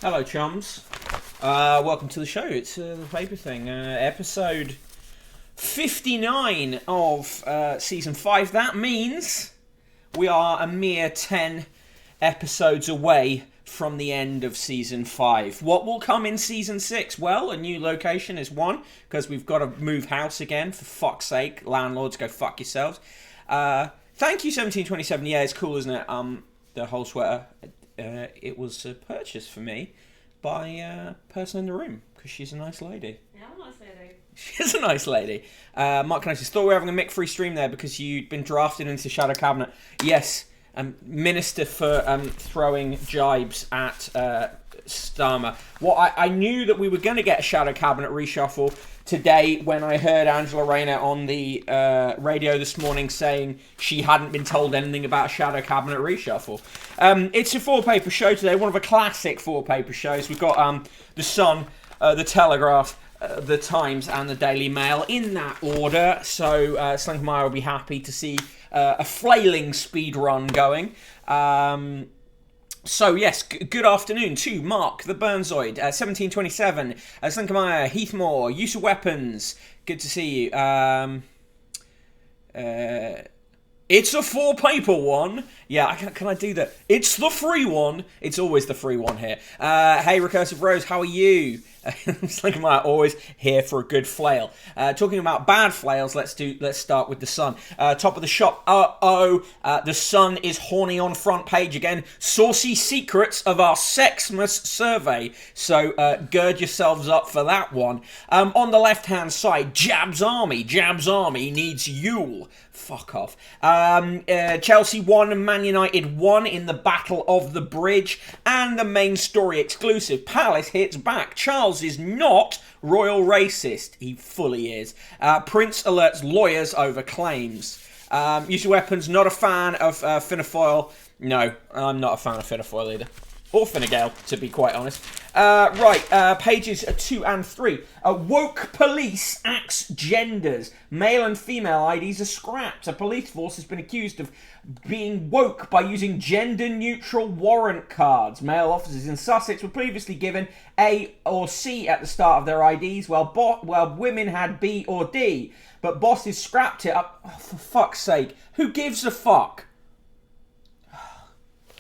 Hello, chums. Welcome to the show. It's the paper thing. Episode 59 of season 5. That means we are a mere 10 episodes away from the end of season 5. What will come in season 6? Well, a new location is one, because we've got to move house again. For fuck's sake, landlords, go fuck yourselves. Thank you, 1727. Yeah, it's cool, isn't it? The whole sweater. It was purchased for me by a person in the room, because she's a nice lady. Yeah, I'm a nice lady. She's a nice lady. Mark Canosis, thought we were having a Mick-free stream there because you'd been drafted into Shadow Cabinet. Yes, Minister for throwing jibes at Starmer. I knew that we were going to get a Shadow Cabinet reshuffle today when I heard Angela Rayner on the radio this morning saying she hadn't been told anything about a Shadow Cabinet reshuffle. It's a four-paper show today, one of a classic four-paper shows. We've got The Sun, The Telegraph, The Times and The Daily Mail in that order. So Slankmeyer will be happy to see a flailing speed run going. So yes, good afternoon to Mark, the Burnzoid, 1727, Slankmeyer, Heathmore, Use of Weapons, good to see you. It's a four-paper one. Yeah, can I do that? It's the free one. It's always the free one here. Hey, Recursive Rose, how are you? It's like I'm always here for a good flail. Talking about bad flails, let's start with The Sun. Top of the shop. The Sun is horny on front page again. Saucy secrets of our Sexmas survey. So gird yourselves up for that one. On the left-hand side, Jab's Army. Jab's Army needs Yule. Fuck off. Chelsea won and Man United won in the Battle of the Bridge. And the main story exclusive. Palace hits back. Charles is not royal racist. He fully is. Prince alerts lawyers over claims. Use of Weapons, not a fan of Finifoil. No, I'm not a fan of Finifoil either. Or Fine Gael, to be quite honest. Pages 2 and 3. Woke police axe genders. Male and female IDs are scrapped. A police force has been accused of being woke by using gender-neutral warrant cards. Male officers in Sussex were previously given A or C at the start of their IDs, while women had B or D. But bosses scrapped it up. Oh, for fuck's sake. Who gives a fuck?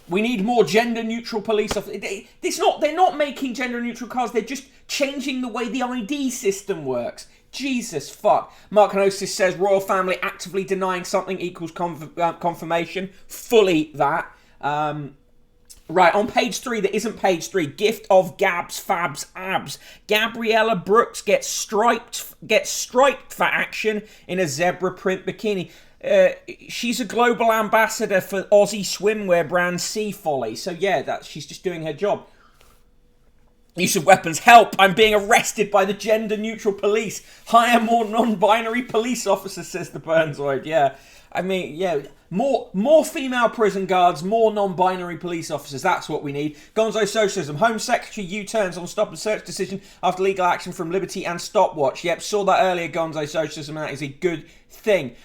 We need more gender-neutral police officers. They're not making gender-neutral cards. They're just changing the way the ID system works. Jesus fuck. Mark Canosis says royal family actively denying something equals confirmation. Fully that. Right, on page 3, that isn't page 3, gift of Gabs, Fabs, Abs. Gabriella Brooks gets striped for action in a zebra print bikini. She's a global ambassador for Aussie swimwear brand Sea Folly. So yeah, she's just doing her job. Use of Weapons, help! I'm being arrested by the gender-neutral police. Hire more non-binary police officers, says the Burnzoid. Yeah, I mean, yeah, more female prison guards, more non-binary police officers. That's what we need. Gonzo Socialism, Home Secretary U-turns on stop and search decision after legal action from Liberty and Stopwatch. Yep, saw that earlier, Gonzo Socialism, and that is a good thing.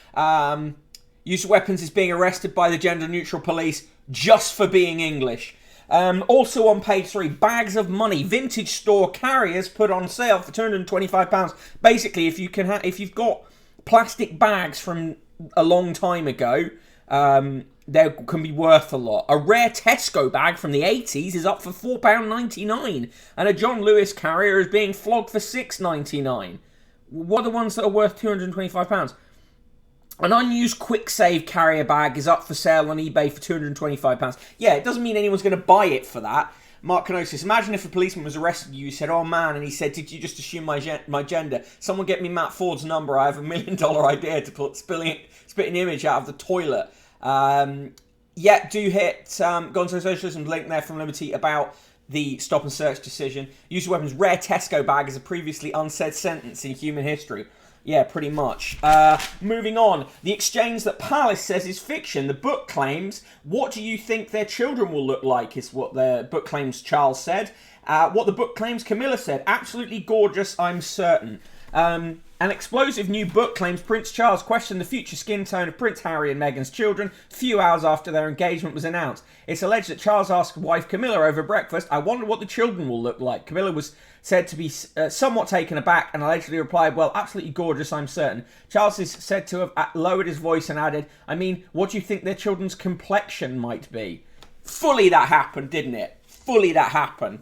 Use of Weapons is being arrested by the gender-neutral police just for being English. Also on page 3, bags of money. Vintage store carriers put on sale for £225. Basically, if you've got plastic bags from a long time ago, they can be worth a lot. A rare Tesco bag from the 80s is up for £4.99, and a John Lewis carrier is being flogged for £6.99. What are the ones that are worth £225? An unused quick save carrier bag is up for sale on eBay for £225. Yeah, it doesn't mean anyone's going to buy it for that. Mark Canosis, imagine if a policeman was arresting you, said, oh man, and he said, did you just assume my gender? Someone get me Matt Ford's number, I have $1 million idea to put spitting image out of the toilet. Do hit Gonzo Socialism's link there from Liberty about the stop and search decision. Use of Weapons, rare Tesco bag is a previously unsaid sentence in human history. Yeah, pretty much. Moving on. The exchange that Palace says is fiction. The book claims, what do you think their children will look like, is what the book claims Charles said. What the book claims Camilla said, absolutely gorgeous, I'm certain. An explosive new book claims Prince Charles questioned the future skin tone of Prince Harry and Meghan's children a few hours after their engagement was announced. It's alleged that Charles asked wife Camilla over breakfast, "I wonder what the children will look like." Camilla was said to be somewhat taken aback and allegedly replied, "Well, absolutely gorgeous, I'm certain." Charles is said to have lowered his voice and added, "I mean, what do you think their children's complexion might be?" Fully that happened, didn't it? Fully that happened.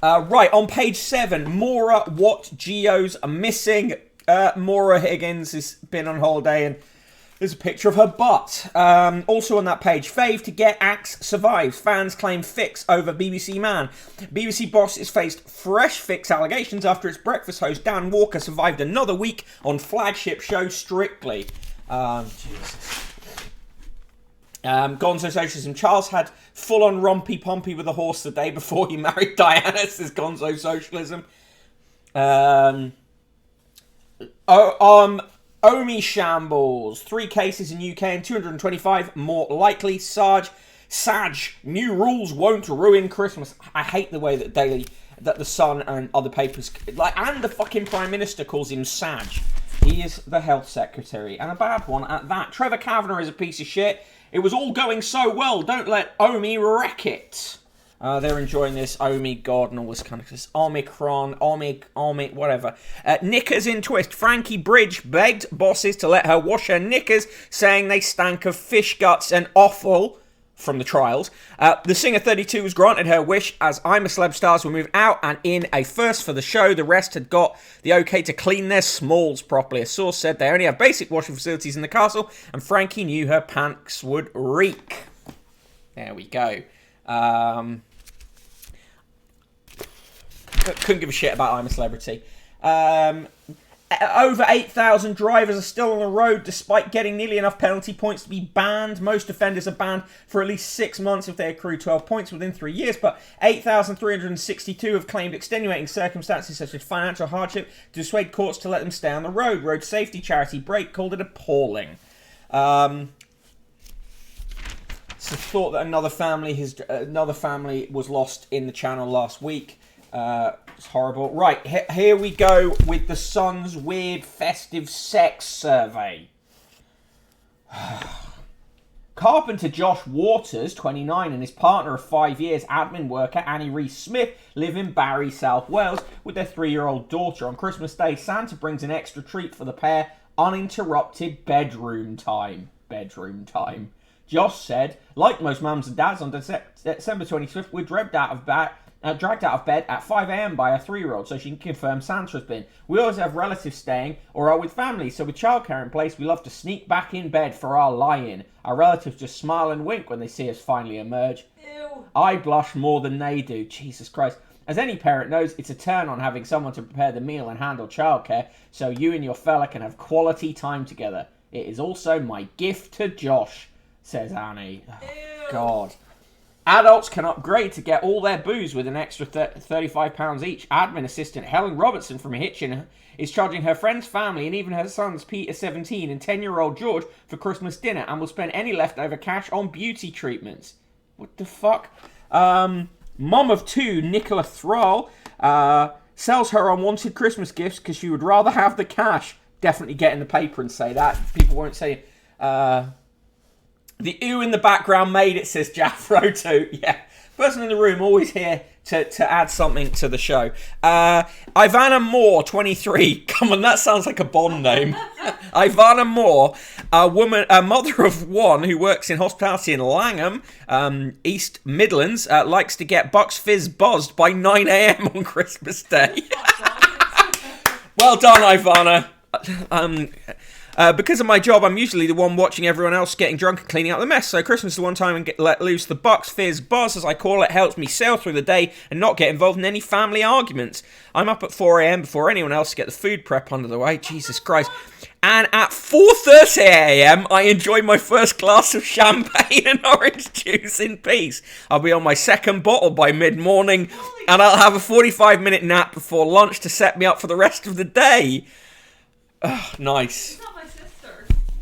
Right, on page 7, Maura, what geos are missing? Maura Higgins has been on holiday and there's a picture of her butt. Also on that page, Fave to get axe survives. Fans claim fix over BBC man. BBC boss is faced fresh fix allegations after its breakfast host Dan Walker survived another week on flagship show Strictly. Jesus. Gonzo Socialism. Charles had full-on rompy-pompy with a horse the day before he married Diana, says Gonzo Socialism. Omi shambles. 3 cases in UK and 225 more likely. Saj, new rules won't ruin Christmas. I hate the way that the Sun and other papers, and the fucking Prime Minister calls him Saj. He is the Health Secretary, and a bad one at that. Trevor Kavanagh is a piece of shit. It was all going so well. Don't let Omi wreck it. They're enjoying this Omi God and all this kind of this Omicron, Omi, whatever. Knickers in twist. Frankie Bridge begged bosses to let her wash her knickers, saying they stank of fish guts and offal from the trials. The Singer 32 was granted her wish as I'm a Celeb stars were moved out and in a first for the show. The rest had got the okay to clean their smalls properly. A source said they only have basic washing facilities in the castle and Frankie knew her pants would reek. There we go. Couldn't give a shit about I'm a Celebrity. Over 8,000 drivers are still on the road despite getting nearly enough penalty points to be banned. Most offenders are banned for at least 6 months if they accrue 12 points within 3 years, but 8,362 have claimed extenuating circumstances such as financial hardship to dissuade courts to let them stay on the road. Road safety charity Break called it appalling. It's the thought that another family was lost in the Channel last week. It's horrible. Right, here we go with the Sun's weird festive sex survey. Carpenter Josh Waters, 29, and his partner of 5 years, admin worker Annie Rees-Smith, live in Barry, South Wales, with their 3-year-old daughter. On Christmas Day, Santa brings an extra treat for the pair, uninterrupted bedroom time. Josh said, like most mums and dads, on December 25th, we're dragged out of bed at 5 a.m. by a 3-year-old so she can confirm Santa's been. We always have relatives staying or are with family, so with childcare in place, we love to sneak back in bed for our lie-in. Our relatives just smile and wink when they see us finally emerge. Ew. I blush more than they do. Jesus Christ. As any parent knows, it's a turn on having someone to prepare the meal and handle childcare so you and your fella can have quality time together. It is also my gift to Josh, says Annie. Oh, God. Adults can upgrade to get all their booze with an extra £35 each. Admin assistant Helen Robertson from Hitchin is charging her friend's family and even her sons Peter, 17, and 10-year-old George for Christmas dinner and will spend any leftover cash on beauty treatments. What the fuck? Mom of 2, Nicola Thrall, sells her unwanted Christmas gifts because she would rather have the cash. Definitely get in the paper and say that. People won't say... The ew in the background made it, says Jaffro too. Yeah. Person in the room always here to add something to the show. Ivana Moore, 23. Come on, that sounds like a Bond name. Ivana Moore, a mother of 1 who works in hospitality in Langham, East Midlands, likes to get Bucks Fizz buzzed by 9 a.m. on Christmas Day. Well done, Ivana. Because of my job, I'm usually the one watching everyone else getting drunk and cleaning up the mess. So Christmas is the one time I get let loose the Bucks Fizz buzz, as I call it, helps me sail through the day and not get involved in any family arguments. I'm up at 4 a.m. before anyone else to get the food prep under the way. Jesus Christ. And at 4:30 a.m., I enjoy my first glass of champagne and orange juice in peace. I'll be on my second bottle by mid-morning, and I'll have a 45-minute nap before lunch to set me up for the rest of the day. Oh, nice.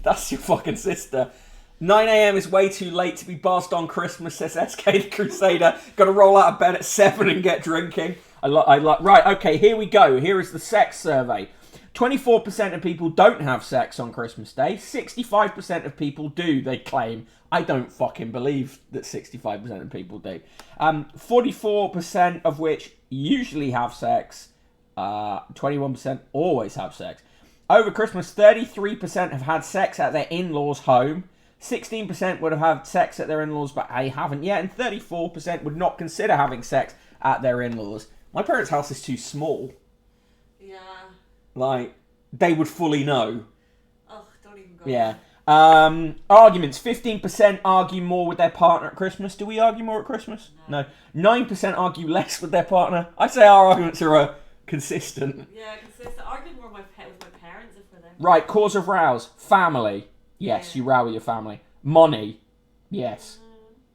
That's your fucking sister. 9 a.m. is way too late to be buzzed on Christmas, says SK the Crusader. Got to roll out of bed at 7 and get drinking. Right, okay, here we go. Here is the sex survey. 24% of people don't have sex on Christmas Day. 65% of people do, they claim. I don't fucking believe that 65% of people do. 44% of which usually have sex. 21% always have sex. Over Christmas, 33% have had sex at their in-laws' home. 16% would have had sex at their in-laws, but they haven't yet. And 34% would not consider having sex at their in-laws. My parents' house is too small. Yeah. Like, they would fully know. Oh, don't even go. Yeah. Arguments. 15% argue more with their partner at Christmas. Do we argue more at Christmas? No. 9% argue less with their partner. I'd say our arguments are consistent. Yeah, consistent. I argue more with my parents if we're there. Right, cause of rows. Family. Yes, you row with your family. Money. Yes.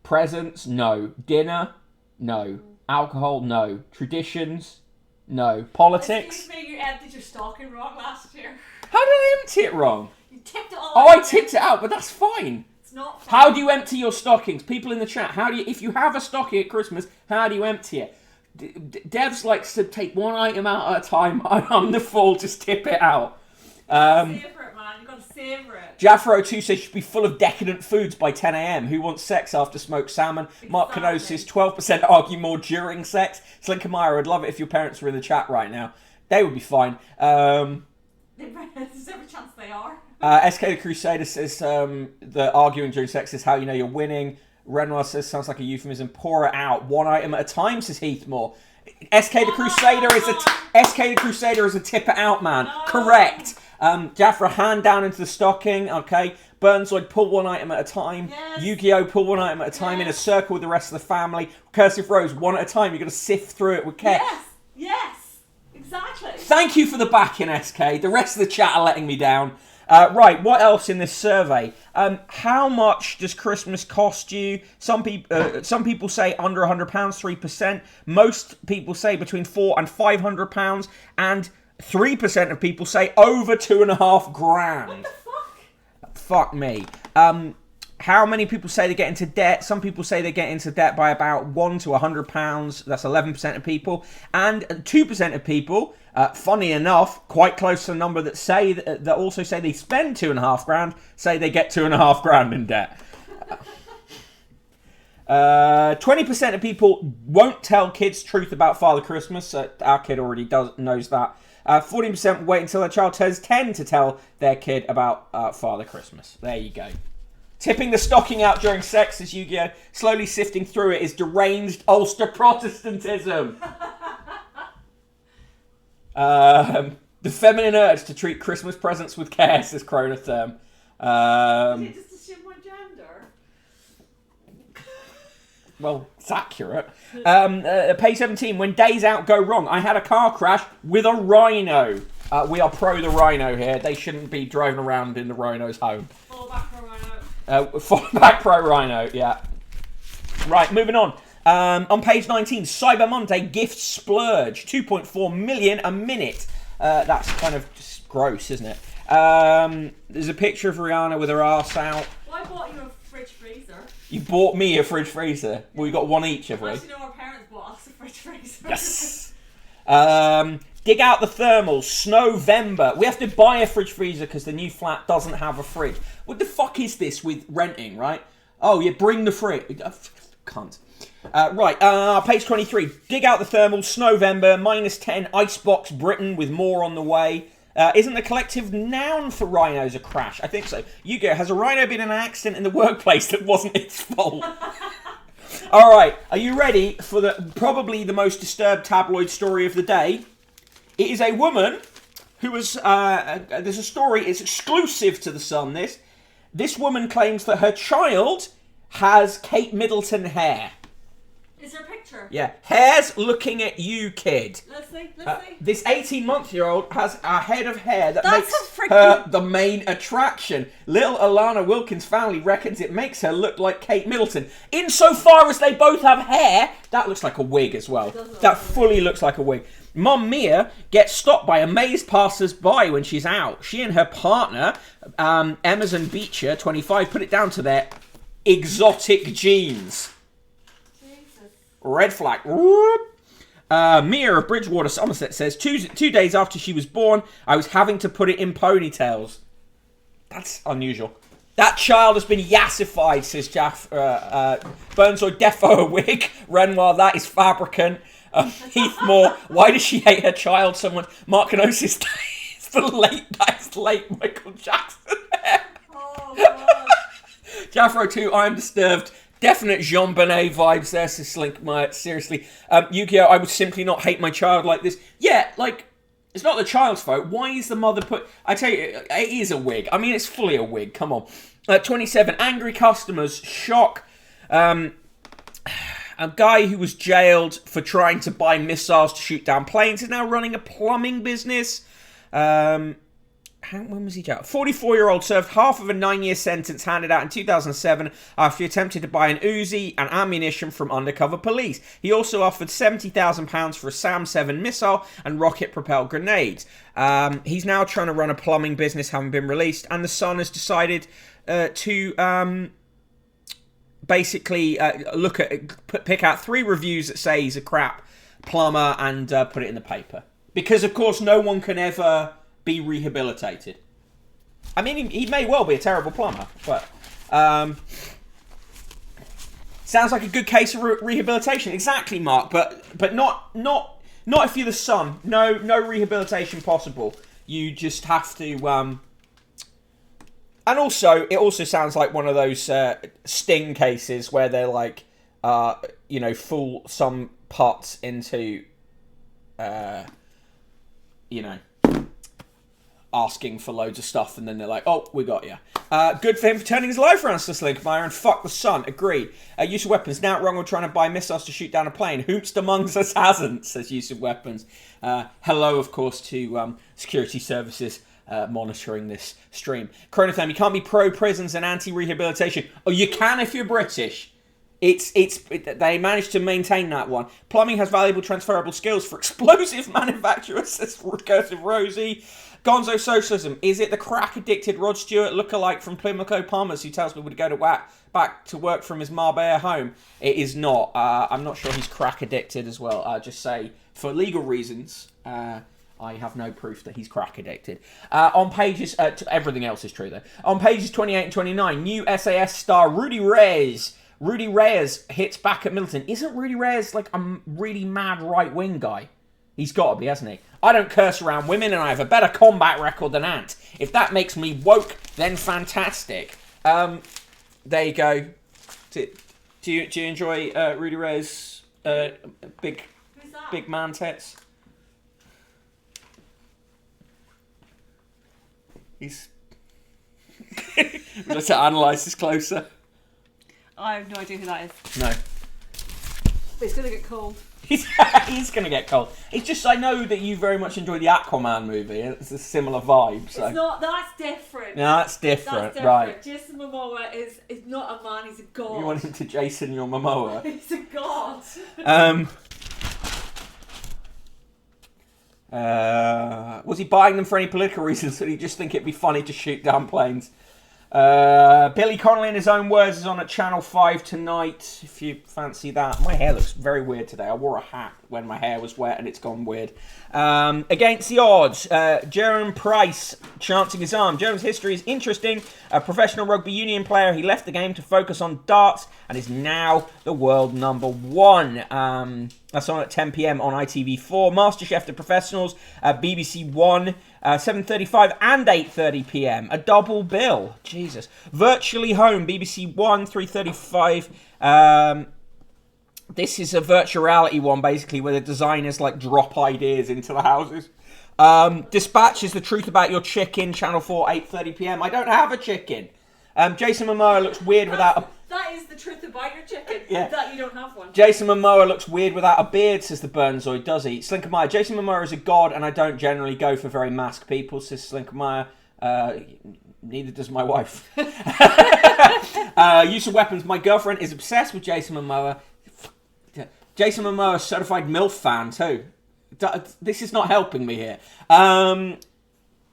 Presents. No. Dinner. No. Alcohol. No. Traditions. No. Politics. Excuse me, you emptied your stocking wrong last year. How did I empty it wrong? You tipped it all Oh, out. I tipped it out, but that's fine. It's not fine. How do you empty your stockings? People in the chat, if you have a stocking at Christmas, how do you empty it? Devs likes to take one item out at a time. I'm the fool, just tip it out. Savor it, man. You've got to savor it. Jaffro2 says should be full of decadent foods by 10 a.m. Who wants sex after smoked salmon? Exactly. Mark Cano says 12% argue more during sex. Slinker Meyer, I'd love it if your parents were in the chat right now. They would be fine. There's every chance they are. SK the Crusader says the arguing during sex is how you know you're winning. Renoir says sounds like a euphemism. Pour it out. One item at a time, says Heathmore. SK the Crusader is a tip it out man. No. Correct. Jaffra, hand down into the stocking. Okay. Burnzoid, pull one item at a time. Yes. Yu-Gi-Oh, pull one item at a time in a circle with the rest of the family. Cursive Rose, one at a time. You've got to sift through it with care. Yes. Exactly. Thank you for the backing, SK. The rest of the chat are letting me down. Right, what else in this survey? How much does Christmas cost you? Some people say under £100, 3%. Most people say between £400 and £500, and 3% of people say over £2,500. What the fuck? Fuck me. How many people say they get into debt? Some people say they get into debt by about £100 to £100. That's 11% of people. And 2% of people, funny enough, quite close to the number that also say they spend £2,500, say they get £2,500 in debt. 20% of people won't tell kids truth about Father Christmas. Our kid already knows that. 14% wait until their child turns 10 to tell their kid about Father Christmas. There you go. Tipping the stocking out during sex, as Yu-Gi-Oh! Slowly sifting through it is deranged Ulster Protestantism. The feminine urge to treat Christmas presents with care, says Chronotherm. Did you just assume my gender? Well, it's accurate. Page 17, when days out go wrong. I had a car crash with a rhino. We are pro the rhino here. They shouldn't be driving around in the rhino's home. Fall back pro rhino. Fall back pro rhino, yeah. Right, moving on. On page 19, Cyber Monday gift splurge. 2.4 million a minute. That's kind of just gross, isn't it? There's a picture of Rihanna with her arse out. Well, I bought you a fridge freezer. You bought me a fridge freezer. Well, we got one each, have we? Actually, no, our parents bought us a fridge freezer. Yes. Dig out the thermals. Snowvember. We have to buy a fridge freezer because the new flat doesn't have a fridge. What the fuck is this with renting, right? Oh, yeah, bring the fridge. Cunt. Right, page 23. Dig out the thermals. Snowvember. -10. Icebox Britain with more on the way. Isn't the collective noun for rhinos a crash? I think so. Yu-Gi-Oh! Has a rhino been in an accident in the workplace that wasn't its fault? All right, are you ready for probably the most disturbed tabloid story of the day? It is a woman who was... there's a story, it's exclusive to The Sun, this. This woman claims that her child has Kate Middleton hair. Is there a picture? Yeah. Hair's looking at you, kid. Let's see. This 18-month-year-old has a head of hair that That's makes her the main attraction. Little Alana Wilkins' family reckons it makes her look like Kate Middleton. Insofar as they both have hair, that looks like a wig as well. That fully looks like a wig. Mum Mia gets stopped by amazed passers-by when she's out. She and her partner, Emerson Beecher, 25, put it down to their exotic genes. Red flag. Mia of Bridgewater, Somerset says, two days after she was born, I was having to put it in ponytails. That's unusual. That child has been yassified, says Burnsoy Defo a wig. Renoir, that is fabricant. Heath Moore, why does she hate her child so much? Mark Canosis, that's late Michael Jackson. Oh, God. Jaffro 2, I am disturbed. Definite Jean Bonnet vibes there, says Slinkmeyer. Seriously. Yu-Gi-Oh! I would simply not hate my child like this. Yeah, like, it's not the child's fault. Why is the mother put... I tell you, it is a wig. I mean, it's fully a wig. Come on. 27, angry customers. Shock. A guy who was jailed for trying to buy missiles to shoot down planes is now running a plumbing business. When was he jailed? 44-year-old served half of a 9-year sentence handed out in 2007 after he attempted to buy an Uzi and ammunition from undercover police. He also offered £70,000 for a SAM-7 missile and rocket-propelled grenades. He's now trying to run a plumbing business, having been released, and The Sun has decided to basically pick out 3 reviews that say he's a crap plumber and put it in the paper. Because, of course, no one can ever be rehabilitated. I mean, he may well be a terrible plumber, but sounds like a good case of rehabilitation. Exactly, Mark, but not if you're The Sun. No rehabilitation possible. You just have to. And also, it also sounds like one of those sting cases where they're like, fool some pots into, asking for loads of stuff, and then they're like, oh, we got you. Good for him for turning his life around, says Linkmeyer, and fuck The Sun. Agreed. Use of weapons. Now wrong with trying to buy missiles to shoot down a plane. Whomst amongst us hasn't, says Use of Weapons. Hello, of course, to security services monitoring this stream. Chronotherm, you can't be pro-prisons and anti-rehabilitation. Oh, you can if you're British. They managed to maintain that one. Plumbing has valuable transferable skills for explosive manufacturers, says Recursive Rosie. Gonzo Socialism. Is it the crack-addicted Rod Stewart lookalike from Plimlico Palmers who tells people to go back to work from his Marbella home? It is not. I'm not sure he's crack-addicted as well. I'll just say, for legal reasons, I have no proof that he's crack-addicted. On pages... everything else is true, though. On pages 28 and 29, new SAS star Rudy Reyes. Rudy Reyes hits back at Middleton. Isn't Rudy Reyes like a really mad right-wing guy? He's got to be, hasn't he? I don't curse around women, and I have a better combat record than Ant. If that makes me woke, then fantastic. There you go. Do you enjoy Rudy Reyes' big man tits? He's... Let's analyse this closer. I have no idea who that is. No. But it's going to get cold. He's going to get cold. It's just, I know that you very much enjoy the Aquaman movie. It's a similar vibe. So. It's not, that's different. No, that's different. Right. Jason Momoa is not a man, he's a god. You want him to Jason your Momoa? He's a god. Was he buying them for any political reasons, or did he just think it'd be funny to shoot down planes? Billy Connolly, in his own words, is on at Channel 5 tonight, if you fancy that. My hair looks very weird today. I wore a hat when my hair was wet and it's gone weird. Against the odds, Jerome Price chancing his arm. Jerome's history is interesting. A professional rugby union player, he left the game to focus on darts and is now the world #1. That's on at 10 p.m. on ITV4. MasterChef The Professionals, BBC One, 7:35 and 8:30 p.m. A double bill. Jesus. Virtually Home, BBC One, 3:35. This is a virtual reality one, basically, where the designers like drop ideas into the houses. Dispatch is The Truth About Your Chicken, Channel 4, 8:30 p.m. I don't have a chicken. Jason Momoa looks weird without a... That is the truth about your chicken. Yeah. That you don't have one. Jason Momoa looks weird without a beard, says the Burnzoid, does he? Slinkermeyer, Jason Momoa is a god, and I don't generally go for very masked people, says Slinkermeyer. Neither does my wife. Use of weapons. My girlfriend is obsessed with Jason Momoa. Jason Momoa, certified MILF fan, too. This is not helping me here.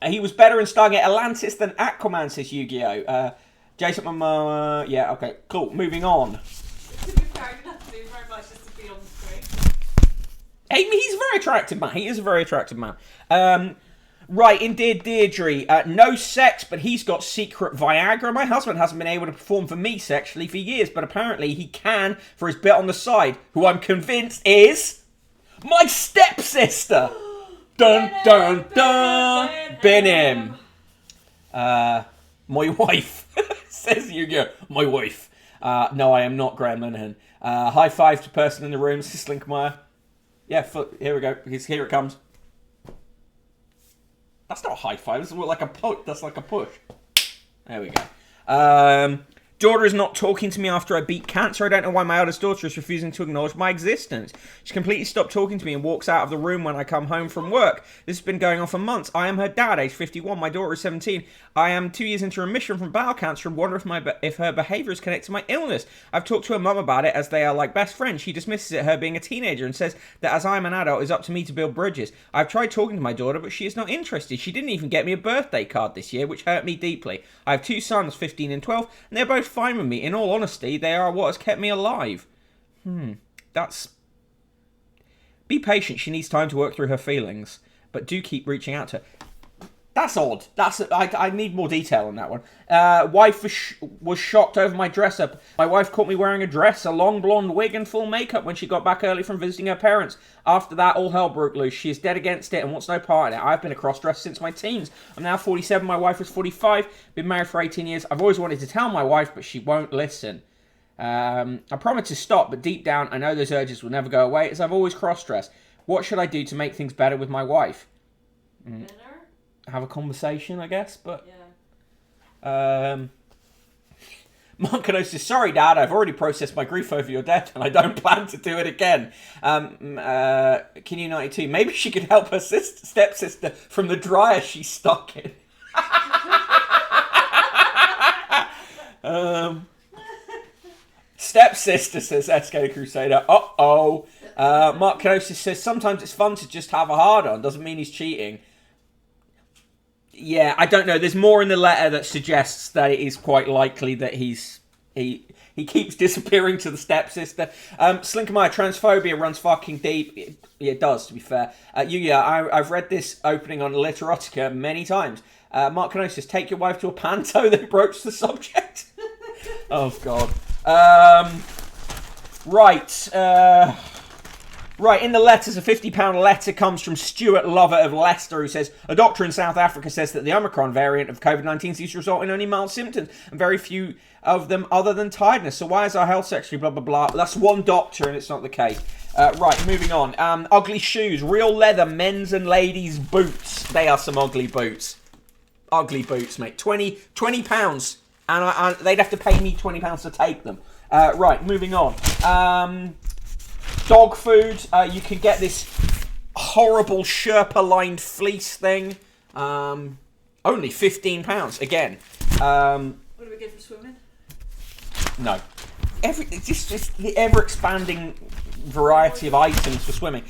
He was better in Stargate Atlantis than Aquaman, says Yu-Gi-Oh! Jason Momoa... Yeah, okay, cool. Moving on. To be fair, you don't have to do very much just to be on the screen. Amy, he's a very attractive man. He is a very attractive man. Right, in Dear Deirdre, no sex, but he's got secret Viagra. My husband hasn't been able to perform for me sexually for years, but apparently he can for his bit on the side, who I'm convinced is my stepsister. Dun dun dun. Bin my wife, says Yu-Gi-Oh. My wife. No, I am not Graham Linehan. High five to person in the room, Slinkmeyer. Yeah, here we go. Here it comes. That's not a high five. That's like a push. That's like a push. There we go. Daughter is not talking to me after I beat cancer. I don't know why my eldest daughter is refusing to acknowledge my existence. She completely stopped talking to me and walks out of the room when I come home from work. This has been going on for months. I am her dad, age 51. My daughter is 17. I am 2 years into remission from bowel cancer and wonder if her behaviour is connected to my illness. I've talked to her mum about it as they are like best friends. She dismisses it, her being a teenager, and says that as I am an adult, it's up to me to build bridges. I've tried talking to my daughter, but she is not interested. She didn't even get me a birthday card this year, which hurt me deeply. I have 2 sons, 15 and 12, and they're both fine with me. In all honesty, they are what has kept me alive. That's... Be patient. She needs time to work through her feelings, but do keep reaching out to her. That's odd. I need more detail on that one. Wife was shocked over my dress up. My wife caught me wearing a dress, a long blonde wig, and full makeup when she got back early from visiting her parents. After that, all hell broke loose. She is dead against it and wants no part in it. I've been a cross-dresser since my teens. I'm now 47. My wife is 45. Been married for 18 years. I've always wanted to tell my wife, but she won't listen. I promised to stop, but deep down, I know those urges will never go away, as I've always cross-dressed. What should I do to make things better with my wife? Have a conversation, I guess, but... Yeah. Mark says, sorry, Dad, I've already processed my grief over your death, and I don't plan to do it again. Kinny92, maybe she could help her stepsister from the dryer she's stuck in. Stepsister, says SK Crusader. Uh-oh. Mark Kenosis says, sometimes it's fun to just have a hard-on. Doesn't mean he's cheating. Yeah, I don't know. There's more in the letter that suggests that it is quite likely that he keeps disappearing to the stepsister. Slinkermeyer, transphobia runs fucking deep. It does, to be fair. I've read this opening on Literotica many times. Mark Kenosis, take your wife to a panto, then broach the subject. Oh, God. Right, in the letters, a £50 letter comes from Stuart Lovett of Leicester, who says, a doctor in South Africa says that the Omicron variant of COVID-19 seems to result in only mild symptoms, and very few of them other than tiredness. So why is our health secretary blah, blah, blah? That's one doctor, and it's not the case. Right, moving on. Ugly shoes, real leather, men's and ladies' boots. They are some ugly boots. Ugly boots, mate. £20. And they'd have to pay me £20 to take them. Right, moving on. Dog food. You can get this horrible Sherpa-lined fleece thing. Only £15 again. What are we good for swimming? No. Just the ever-expanding variety of items for swimming.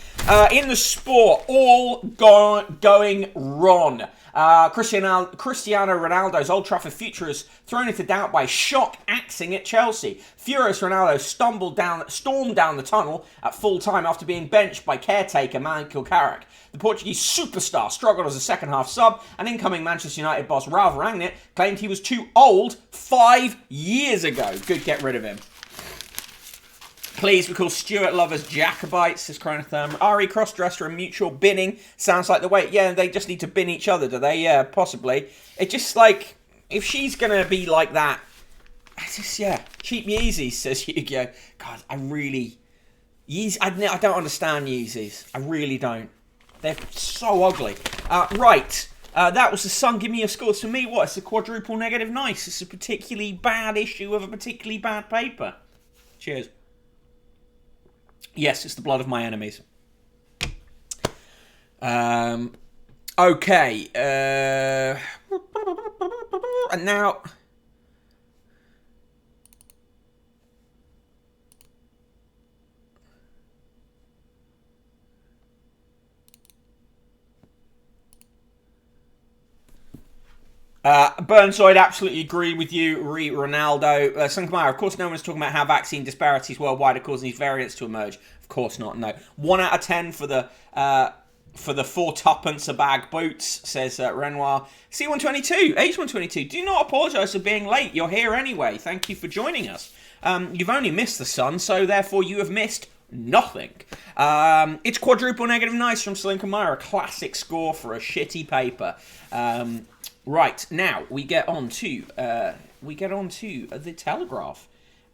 In the sport, all going wrong. Cristiano Ronaldo's Old Trafford future is thrown into doubt by shock axing at Chelsea. Furious Ronaldo stormed down the tunnel at full time after being benched by caretaker Michael Carrick. The Portuguese superstar struggled as a second-half sub, and incoming Manchester United boss Ralph Rangnick claimed he was too old 5 years ago. Good, get rid of him. Please, we call Stuart lovers Jacobites, says Chronotherm. RE crossdresser and mutual binning sounds like the way. Yeah, they just need to bin each other, do they? Yeah, possibly. It's just like, if she's going to be like that, it's just, yeah. Cheap Yeezys, says Yu-Gi-Oh. God, I don't understand Yeezys. I really don't. They're so ugly. Right. That was the Sun. Give me your scores. For me, what? It's a quadruple negative nice. It's a particularly bad issue of a particularly bad paper. Cheers. Yes, it's the blood of my enemies. Okay. And now... Burnside, absolutely agree with you. Ronaldo. Sunkamaya, of course no one's talking about how vaccine disparities worldwide are causing these variants to emerge. Of course not, no. 1 out of 10 for the 4 tuppence a bag boots, says Renoir. C122, H122, do not apologise for being late. You're here anyway. Thank you for joining us. You've only missed the sun, so therefore you have missed nothing. It's quadruple negative nice from Slinkamaya, a classic score for a shitty paper. Right, now we get on to the Telegraph.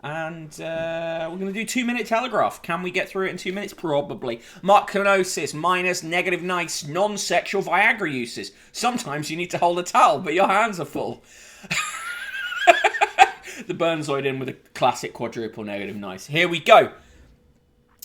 And we're going to do 2-minute Telegraph. Can we get through it in 2 minutes? Probably. Markinosis minus negative nice non-sexual Viagra uses. Sometimes you need to hold a towel, but your hands are full. The Burnside in with a classic quadruple negative nice. Here we go.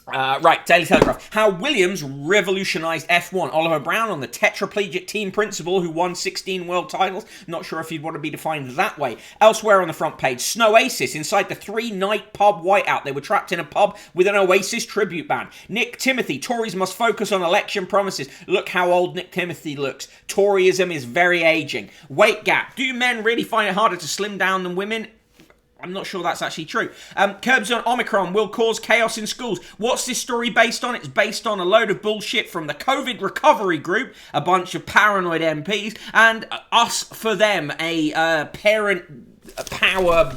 Right, Daily Telegraph. How Williams revolutionised F1. Oliver Brown on the tetraplegic team principal who won 16 world titles. Not sure if he'd want to be defined that way. Elsewhere on the front page, Snow Oasis inside the 3-night pub whiteout. They were trapped in a pub with an Oasis tribute band. Nick Timothy. Tories must focus on election promises. Look how old Nick Timothy looks. Toryism is very aging. Weight gap. Do men really find it harder to slim down than women? I'm not sure that's actually true. Curbs on Omicron will cause chaos in schools. What's this story based on? It's based on a load of bullshit from the COVID recovery group, a bunch of paranoid MPs, and Us for Them, a parent power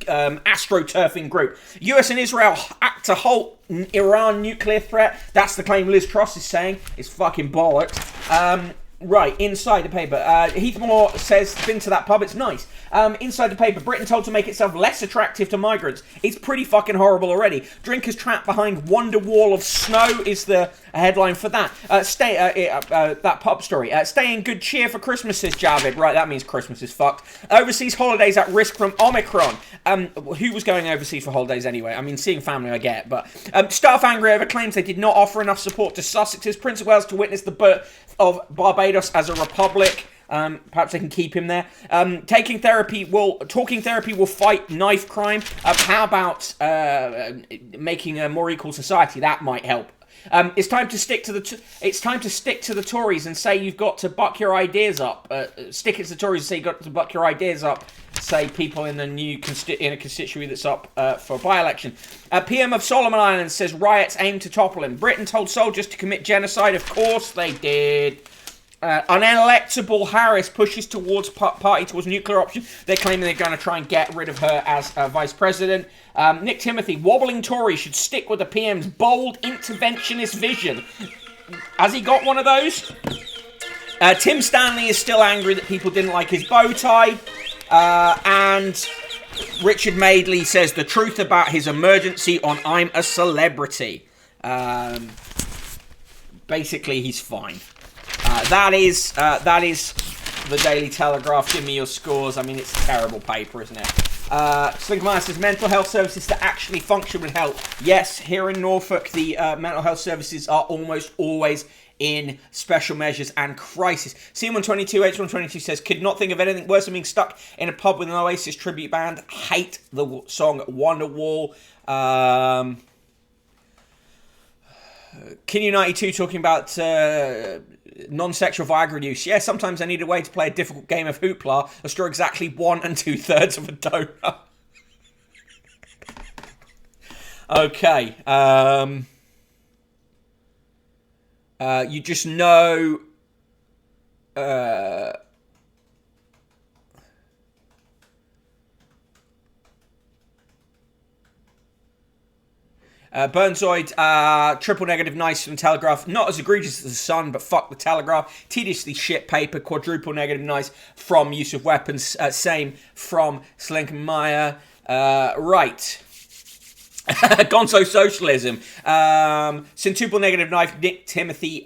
astroturfing group. US and Israel act to halt Iran nuclear threat. That's the claim Liz Truss is saying. It's fucking bollocks. Right, inside the paper. Heathmore says, been to that pub, it's nice. Inside the paper, Britain told to make itself less attractive to migrants. It's pretty fucking horrible already. Drinkers trapped behind wonder wall of snow is the headline for that. That pub story. Stay in good cheer for Christmas, says Javid. Right, that means Christmas is fucked. Overseas holidays at risk from Omicron. Who was going overseas for holidays anyway? I mean, seeing family I get, but staff angry over claims they did not offer enough support to Sussex's Prince of Wales to witness the birth of Barbados as a republic. Perhaps they can keep him there. Talking therapy will fight knife crime. How about making a more equal society? That might help. It's time to stick to the Tories and say you've got to buck your ideas up. Stick it to the Tories and say you've got to buck your ideas up. Say people in the new constituency that's up for a by-election. PM of Solomon Islands says riots aim to topple him. Britain told soldiers to commit genocide. Of course they did. Unelectable Harris pushes towards party towards nuclear option. They're claiming they're going to try and get rid of her as vice president. Nick Timothy, wobbling Tory should stick with the PM's bold interventionist vision. Has he got one of those? Tim Stanley is still angry that people didn't like his bow tie. And Richard Madeley says the truth about his emergency on I'm a Celebrity. Basically, he's fine. That is the Daily Telegraph. Give me your scores. I mean, it's a terrible paper, isn't it? Slinkman says mental health services that actually function would help. Yes, here in Norfolk, the mental health services are almost always in special measures and crisis. C122, H122 says, could not think of anything worse than being stuck in a pub with an Oasis tribute band. Hate the song Wonderwall. Kinyu92 talking about non-sexual Viagra use. Yeah, sometimes I need a way to play a difficult game of hoopla or straw exactly 1 2/3 of a donut. Okay. You just know... Burnside, triple negative nice from Telegraph. Not as egregious as the Sun, but fuck the Telegraph. Tediously shit paper. Quadruple negative nice from Use of Weapons. Same from Slinkenmeyer. Right. Gonzo Socialism. Centuple negative knife. Nick Timothy.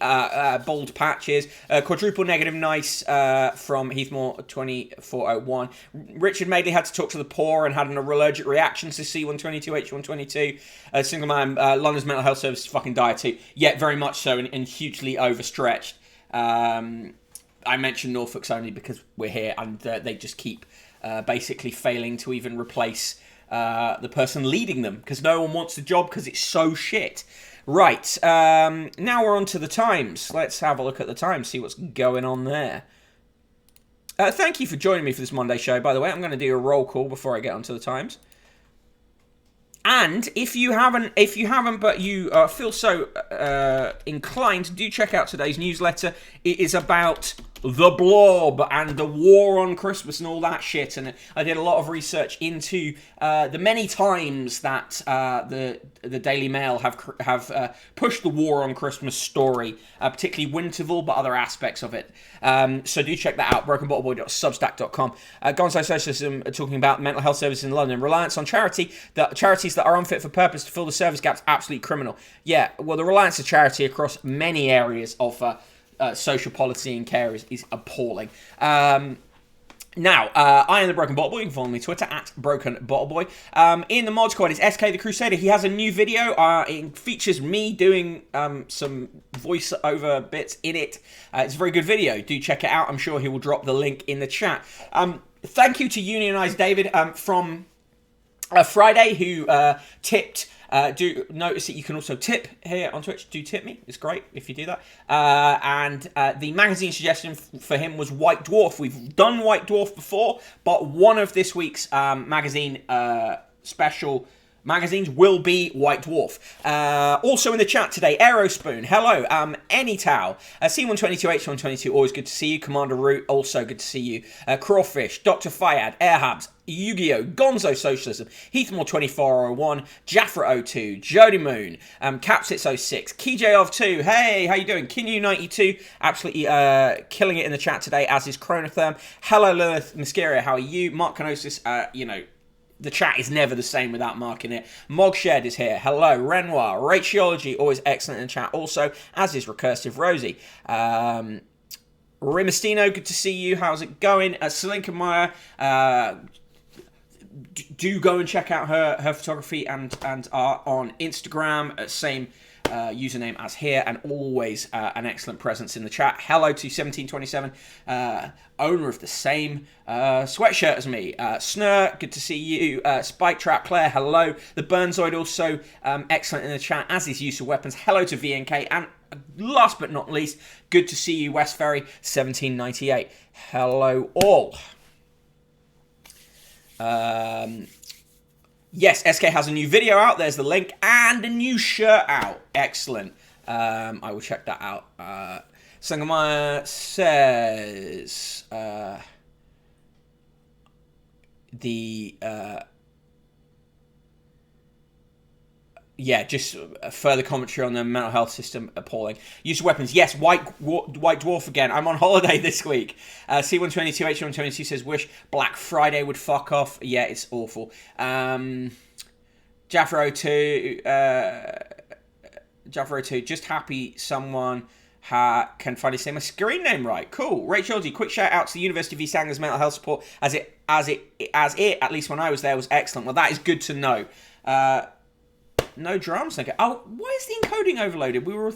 Bold patches. Quadruple negative nice from Heathmore 2401. Richard Madeley had to talk to the poor and had an allergic reaction to C122 H122. Single man. London's mental health service is fucking dire too. Yeah, very much so, and hugely overstretched. I mentioned Norfolk's only because we're here, and they just keep basically failing to even replace the person leading them, because no one wants the job because it's so shit. Right, now we're on to the Times. Let's have a look at the Times, see what's going on there. Thank you for joining me for this Monday show. By the way, I'm going to do a roll call before I get onto the Times. And if you haven't, but you feel so inclined, do check out today's newsletter. It is about the Blob and the war on Christmas and all that shit. And I did a lot of research into the many times that the Daily Mail have pushed the war on Christmas story, particularly Winterval, but other aspects of it. So do check that out. brokenbottleboy.substack.com. Gonzo Socialism talking about mental health services in London. Reliance on charities that are unfit for purpose to fill the service gaps. Absolutely criminal. Yeah, well, the reliance of charity across many areas of social policy and care is appalling. Now, I am the Broken Bottle Boy. You can follow me on Twitter at Broken Bottle Boy. In the mod squad is SK the Crusader. He has a new video. It features me doing some voiceover bits in it. It's a very good video. Do check it out. I'm sure he will drop the link in the chat. Thank you to Unionized David from Friday, who tipped. Do notice that you can also tip here on Twitch. Do tip me. It's great if you do that. And the magazine suggestion for him was White Dwarf. We've done White Dwarf before, but one of this week's magazine special magazines will be White Dwarf. Also in the chat today, Aerospoon. Hello. Anytow. C122, H122. Always good to see you. Commander Root. Also good to see you. Crawfish. Dr. Fayad. Airhabs. Yu-Gi-Oh! Gonzo Socialism, Heathmore 2401, Jaffra02, Jody Moon, Cap606, Kijay of 2, hey, how you doing? Kinu92, absolutely killing it in the chat today, as is Chronotherm. Hello, Lilith Muscaria, how are you? Mark Canosis, the chat is never the same without Mark in it. Mogshed is here. Hello, Renoir. Ratiology, always excellent in the chat also, as is Recursive Rosie. Rimastino, good to see you. How's it going? Selinka Meyer, do go and check out her photography and art on Instagram. Same username as here, and always an excellent presence in the chat. Hello to 1727, owner of the same sweatshirt as me. Snur, good to see you. Spike Trap Claire, hello. The Burnzoid also excellent in the chat, as is Use of Weapons. Hello to VNK, and last but not least, good to see you, West Ferry 1798. Hello all. Yes, SK has a new video out. There's the link. And a new shirt out. Excellent. I will check that out. Sangamaya says... yeah, just further commentary on the mental health system, appalling. Use of weapons, yes, White Dwarf again. I'm on holiday this week. C122, H122 says, wish Black Friday would fuck off. Yeah, it's awful. Jaffro2, just happy someone can finally say my screen name right. Cool. Rachel G, quick shout out to the University of East Anglia mental health support, as it, at least when I was there, was excellent. Well, that is good to know. No drums. Okay. Oh, why is the encoding overloaded? We were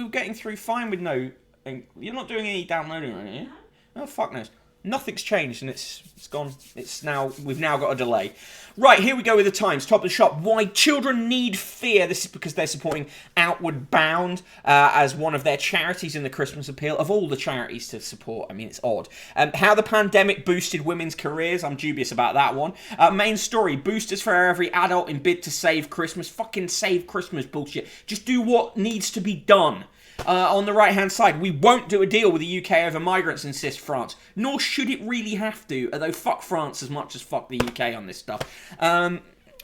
getting through fine with no. You're not doing any downloading, are you? Oh, fuck knows. Nothing's changed, and it's gone. We've now got a delay. Right, here we go with the Times. Top of the shop. Why children need fear. This is because they're supporting Outward Bound as one of their charities in the Christmas appeal. Of all the charities to support, I mean, it's odd. How the pandemic boosted women's careers. I'm dubious about that one. Main story. Boosters for every adult in bid to save Christmas. Fucking save Christmas bullshit. Just do what needs to be done. On the right-hand side, we won't do a deal with the UK over migrants, insists France. Nor should it really have to, although fuck France as much as fuck the UK on this stuff.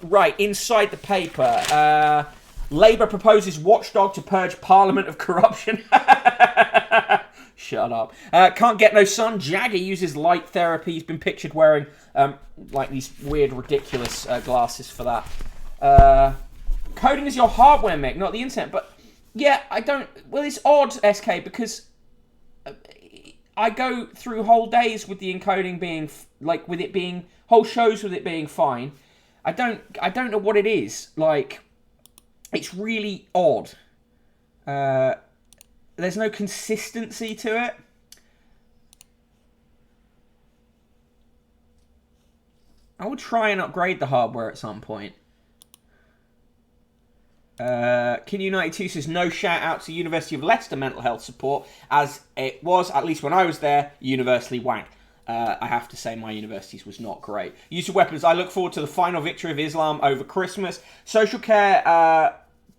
Right, inside the paper, Labour proposes watchdog to purge Parliament of corruption. Shut up. Can't get no sun. Jagger uses light therapy. He's been pictured wearing, like, these weird, ridiculous glasses for that. Coding is your hardware, Mick, not the internet, but... Yeah, I don't... Well, it's odd, SK, because I go through whole days with the encoding being... Like, with it being... Whole shows with it being fine. I don't know what it is. Like, it's really odd. There's no consistency to it. I would try and upgrade the hardware at some point. Kin92 says, no shout out to University of Leicester mental health support, as it was, at least when I was there, universally wank. I have to say my university's was not great. Use of weapons. I look forward to the final victory of Islam over Christmas. Social care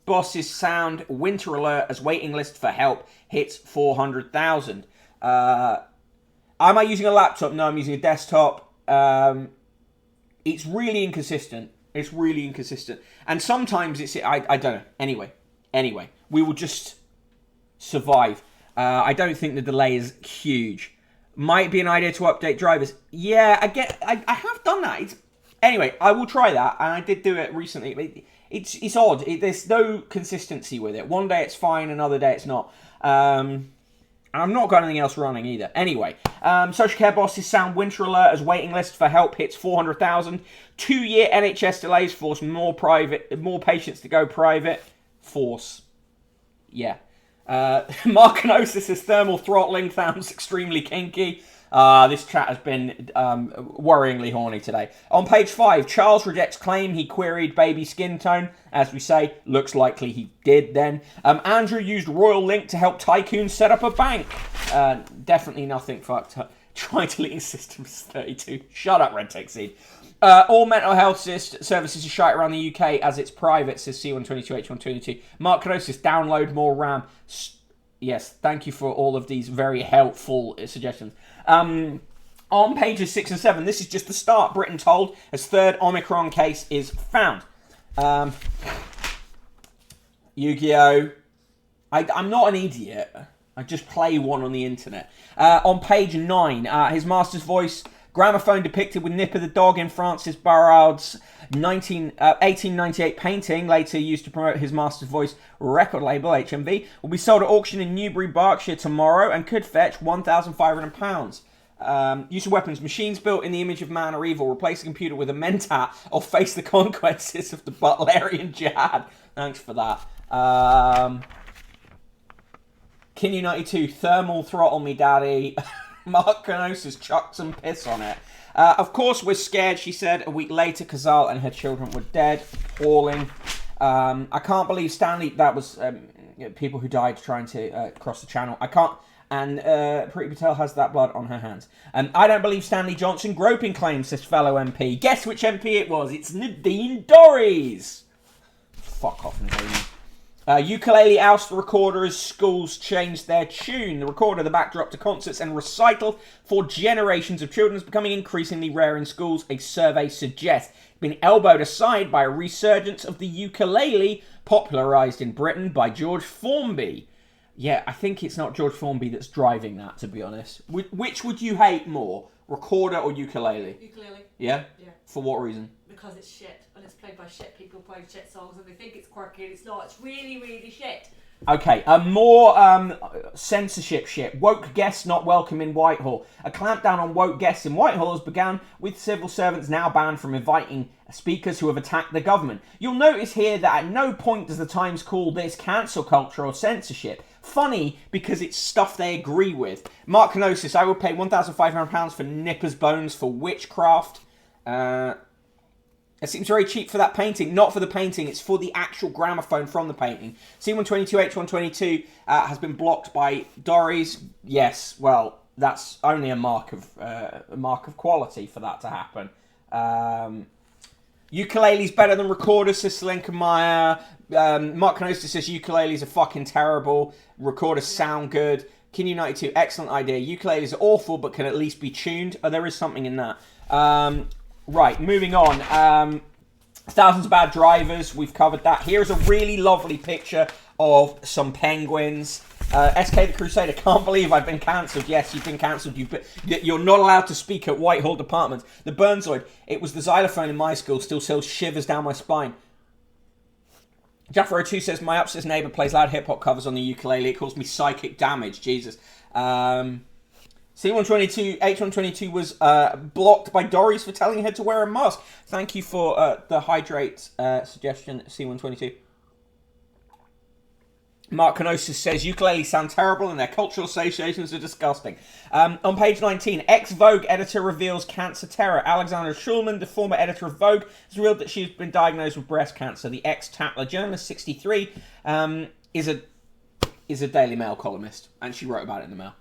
bosses sound winter alert as waiting list for help hits 400,000. Am I using a laptop? No, I'm using a desktop. It's really inconsistent. It's really inconsistent. And sometimes I don't know. Anyway, we will just survive. I don't think the delay is huge. Might be an idea to update drivers. Yeah, I have done that. Anyway, I will try that, and I did do it recently. It's odd. There's no consistency with it. One day it's fine, another day it's not. I've not got anything else running either. Anyway, social care bosses sound winter alert as waiting list for help hits 400,000. 2-year NHS delays force more patients to go private. Yeah. Markinosis says thermal throttling sounds extremely kinky. This chat has been worryingly horny today. On page 5, Charles rejects claim he queried baby skin tone. As we say, looks likely he did then. Andrew used Royal Link to help tycoons set up a bank. Definitely nothing fucked up. Try deleting systems 32. Shut up, Red Tech Seed. All mental health services are shite around the UK as it's private, says C122H122. Mark Kenosis, download more RAM. Yes, thank you for all of these very helpful suggestions. On pages 6 and 7, this is just the start. Britain told as third Omicron case is found. Yu-Gi-Oh! I'm not an idiot. I just play one on the internet. On page 9, his master's voice... Gramophone depicted with Nipper the dog in Francis Barraud's 1898 painting, later used to promote his master's voice record label, HMV, will be sold at auction in Newbury, Berkshire tomorrow and could fetch £1,500. Use of weapons. Machines built in the image of man are evil. Replace a computer with a mentat or face the consequences of the Butlerian jihad. Thanks for that. Kinyu92, thermal throttle me daddy. Mark Kenosis chucked some piss on it. Of course we're scared, she said. A week later, Kazal and her children were dead. Appalling. I can't believe Stanley... That was people who died trying to cross the channel. I can't... And Priti Patel has that blood on her hands. I don't believe Stanley Johnson groping claims, says fellow MP. Guess which MP it was? It's Nadine Dorries. Fuck off, Nadine. Ukulele oust the recorder as schools changed their tune. The recorder, the backdrop to concerts and recital for generations of children, is becoming increasingly rare in schools, a survey suggests. Being elbowed aside by a resurgence of the ukulele, popularised in Britain by George Formby. Yeah, I think it's not George Formby that's driving that, to be honest. Which would you hate more, recorder or ukulele? Ukulele. Yeah? Yeah. For what reason? Because it's shit, and it's played by shit people who play shit songs, and they think it's quirky, and it's not. It's really, really shit. Okay, more censorship shit. Woke guests not welcome in Whitehall. A clampdown on woke guests in Whitehall has begun, with civil servants now banned from inviting speakers who have attacked the government. You'll notice here that at no point does the Times call this cancel culture or censorship. Funny, because it's stuff they agree with. Mark Kenosis, I would pay £1,500 for Nipper's bones for witchcraft. It seems very cheap for that painting. Not for the painting, it's for the actual gramophone from the painting. C122H122 has been blocked by Dorries. Yes, well, that's only a mark of quality for that to happen. Ukulele's better than recorders, says Selenka Meyer. Mark Kenosis says ukuleles are fucking terrible. Recorders sound good. Kinyu92, excellent idea. Ukuleles are awful, but can at least be tuned. Oh, there is something in that. Right, moving on. Thousands of bad drivers. We've covered that. Here's a really lovely picture of some penguins. SK the Crusader, can't believe I've been cancelled. Yes, you've been cancelled. You're not allowed to speak at Whitehall Department. The Burnzoid, it was the xylophone in my school, still sends shivers down my spine. Jaffer02 says, my upstairs neighbour plays loud hip-hop covers on the ukulele. It caused me psychic damage. Jesus. C122, H122 was blocked by Dorries for telling her to wear a mask. Thank you for the hydrate suggestion, C122. Mark Kenosis says, ukuleles sound terrible and their cultural associations are disgusting. On page 19, ex-Vogue editor reveals cancer terror. Alexandra Schulman, the former editor of Vogue, has revealed that she's been diagnosed with breast cancer. The ex-Tatler journalist, 63, is a Daily Mail columnist, and she wrote about it in the Mail.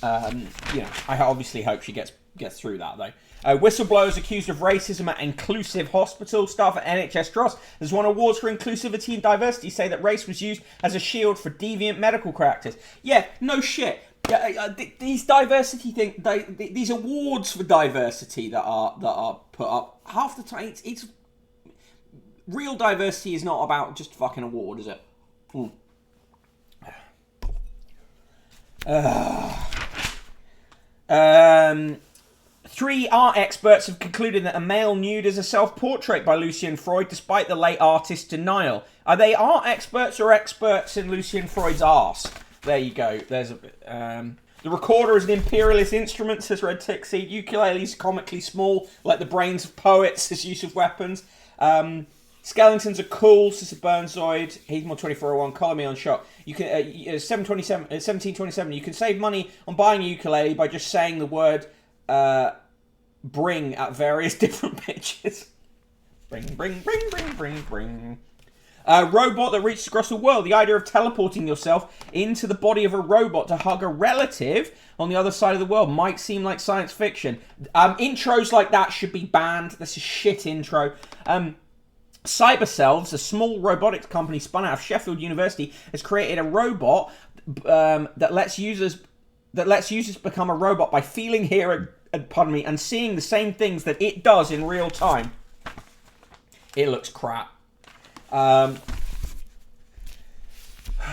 I obviously hope she gets through that, though. Whistleblowers accused of racism at Inclusive Hospital. Staff at NHS Trust has won awards for inclusivity and diversity, say that race was used as a shield for deviant medical practice. Yeah, no shit. These diversity things, these awards for diversity that are put up, half the time, it's real diversity is not about just a fucking award, is it? Three art experts have concluded that a male nude is a self-portrait by Lucian Freud, despite the late artist's denial. Are they art experts or experts in Lucian Freud's arse? There you go. There's a bit. The recorder is an imperialist instrument, says Red Tixie. Ukuleles comically small, like the brains of poets, says use of weapons. Skeletons are cool, says Burnzoid. He's more 2401. Color me on shot. You can 1727. You can save money on buying a ukulele by just saying the word bring at various different pitches. Bring. A robot that reaches across the world. The idea of teleporting yourself into the body of a robot to hug a relative on the other side of the world might seem like science fiction. Intros like that should be banned. That's a shit intro. Cyberselves, a small robotics company spun out of Sheffield University, has created a robot that lets users become a robot by feeling, hearing, and seeing the same things that it does in real time. It looks crap.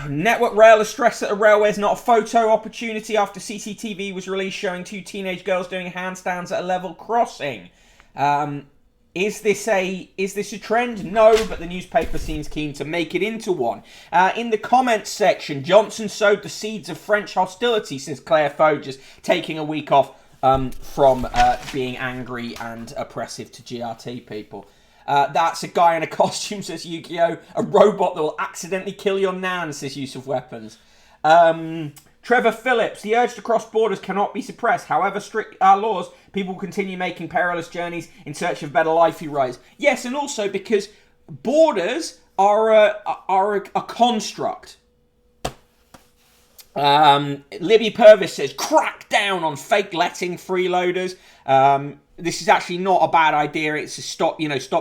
Network Rail has stressed that the railway is not a photo opportunity after CCTV was released showing two teenage girls doing handstands at a level crossing. Is this a trend? No, but the newspaper seems keen to make it into one. In the comments section, Johnson sowed the seeds of French hostility, says Claire Foges, taking a week off from being angry and oppressive to GRT people. That's a guy in a costume, says Yu-Gi-Oh! A robot that will accidentally kill your nan, says use of weapons. Trevor Phillips, the urge to cross borders cannot be suppressed. However strict our laws, people will continue making perilous journeys in search of better life, he writes. Yes, and also because borders are a construct. Libby Purvis says, crack down on fake letting freeloaders. This is actually not a bad idea. It's to stop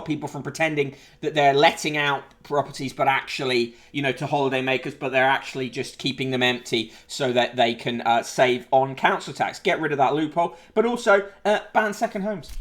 people from pretending that they're letting out properties, but actually, to holidaymakers, but they're actually just keeping them empty so that they can save on council tax. Get rid of that loophole, but also ban second homes.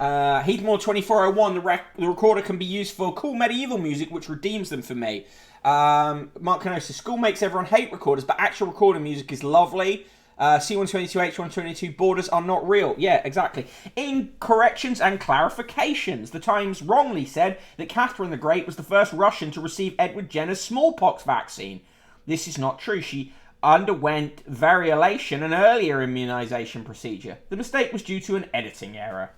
Heathmore 2401, the recorder can be used for cool medieval music, which redeems them for me. Mark Canosa, school makes everyone hate recorders, but actual recording music is lovely. C122, H122, borders are not real. Yeah, exactly. In corrections and clarifications, the Times wrongly said that Catherine the Great was the first Russian to receive Edward Jenner's smallpox vaccine. This is not true. She underwent variolation, an earlier immunization procedure. The mistake was due to an editing error.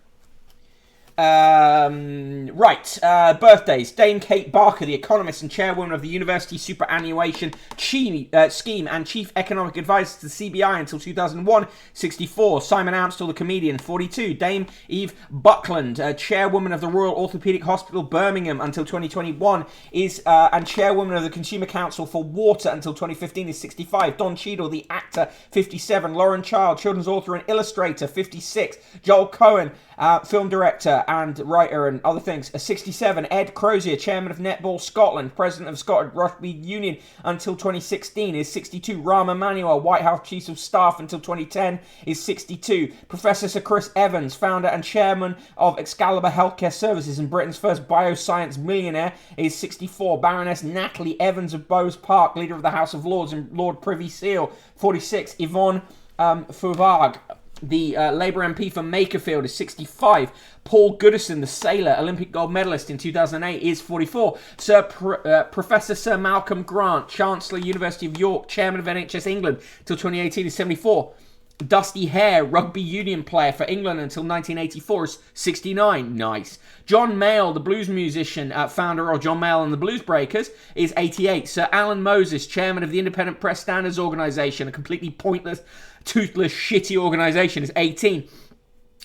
Birthdays. Dame Kate Barker, the economist and chairwoman of the University Superannuation Scheme and chief economic advisor to the CBI until 2001, 64. Simon Amstel, the comedian, 42. Dame Eve Buckland, chairwoman of the Royal Orthopaedic Hospital Birmingham until 2021, and chairwoman of the Consumer Council for Water until 2015, is 65. Don Cheadle, the actor, 57. Lauren Child, children's author and illustrator, 56. Joel Cohen, film director and writer and other things, 67. Ed Crozier, chairman of Netball Scotland, president of Scotland Rugby Union until 2016, is 62. Rahm Emanuel, White House chief of staff until 2010, is 62. Professor Sir Chris Evans, founder and chairman of Excalibur Healthcare Services and Britain's first bioscience millionaire, is 64. Baroness Natalie Evans of Bowes Park, leader of the House of Lords and Lord Privy Seal, 46. Yvonne Fauvargue, the Labour MP for Makerfield, is 65. Paul Goodison, the sailor, Olympic gold medalist in 2008, is 44. Professor Sir Malcolm Grant, Chancellor, University of York, chairman of NHS England till 2018, is 74. Dusty Hare, rugby union player for England until 1984, is 69. Nice. John Mayall, the blues musician, founder of John Mayall and the Blues Breakers, is 88. Sir Alan Moses, chairman of the Independent Press Standards Organisation, a completely pointless, toothless, shitty organisation, is 18.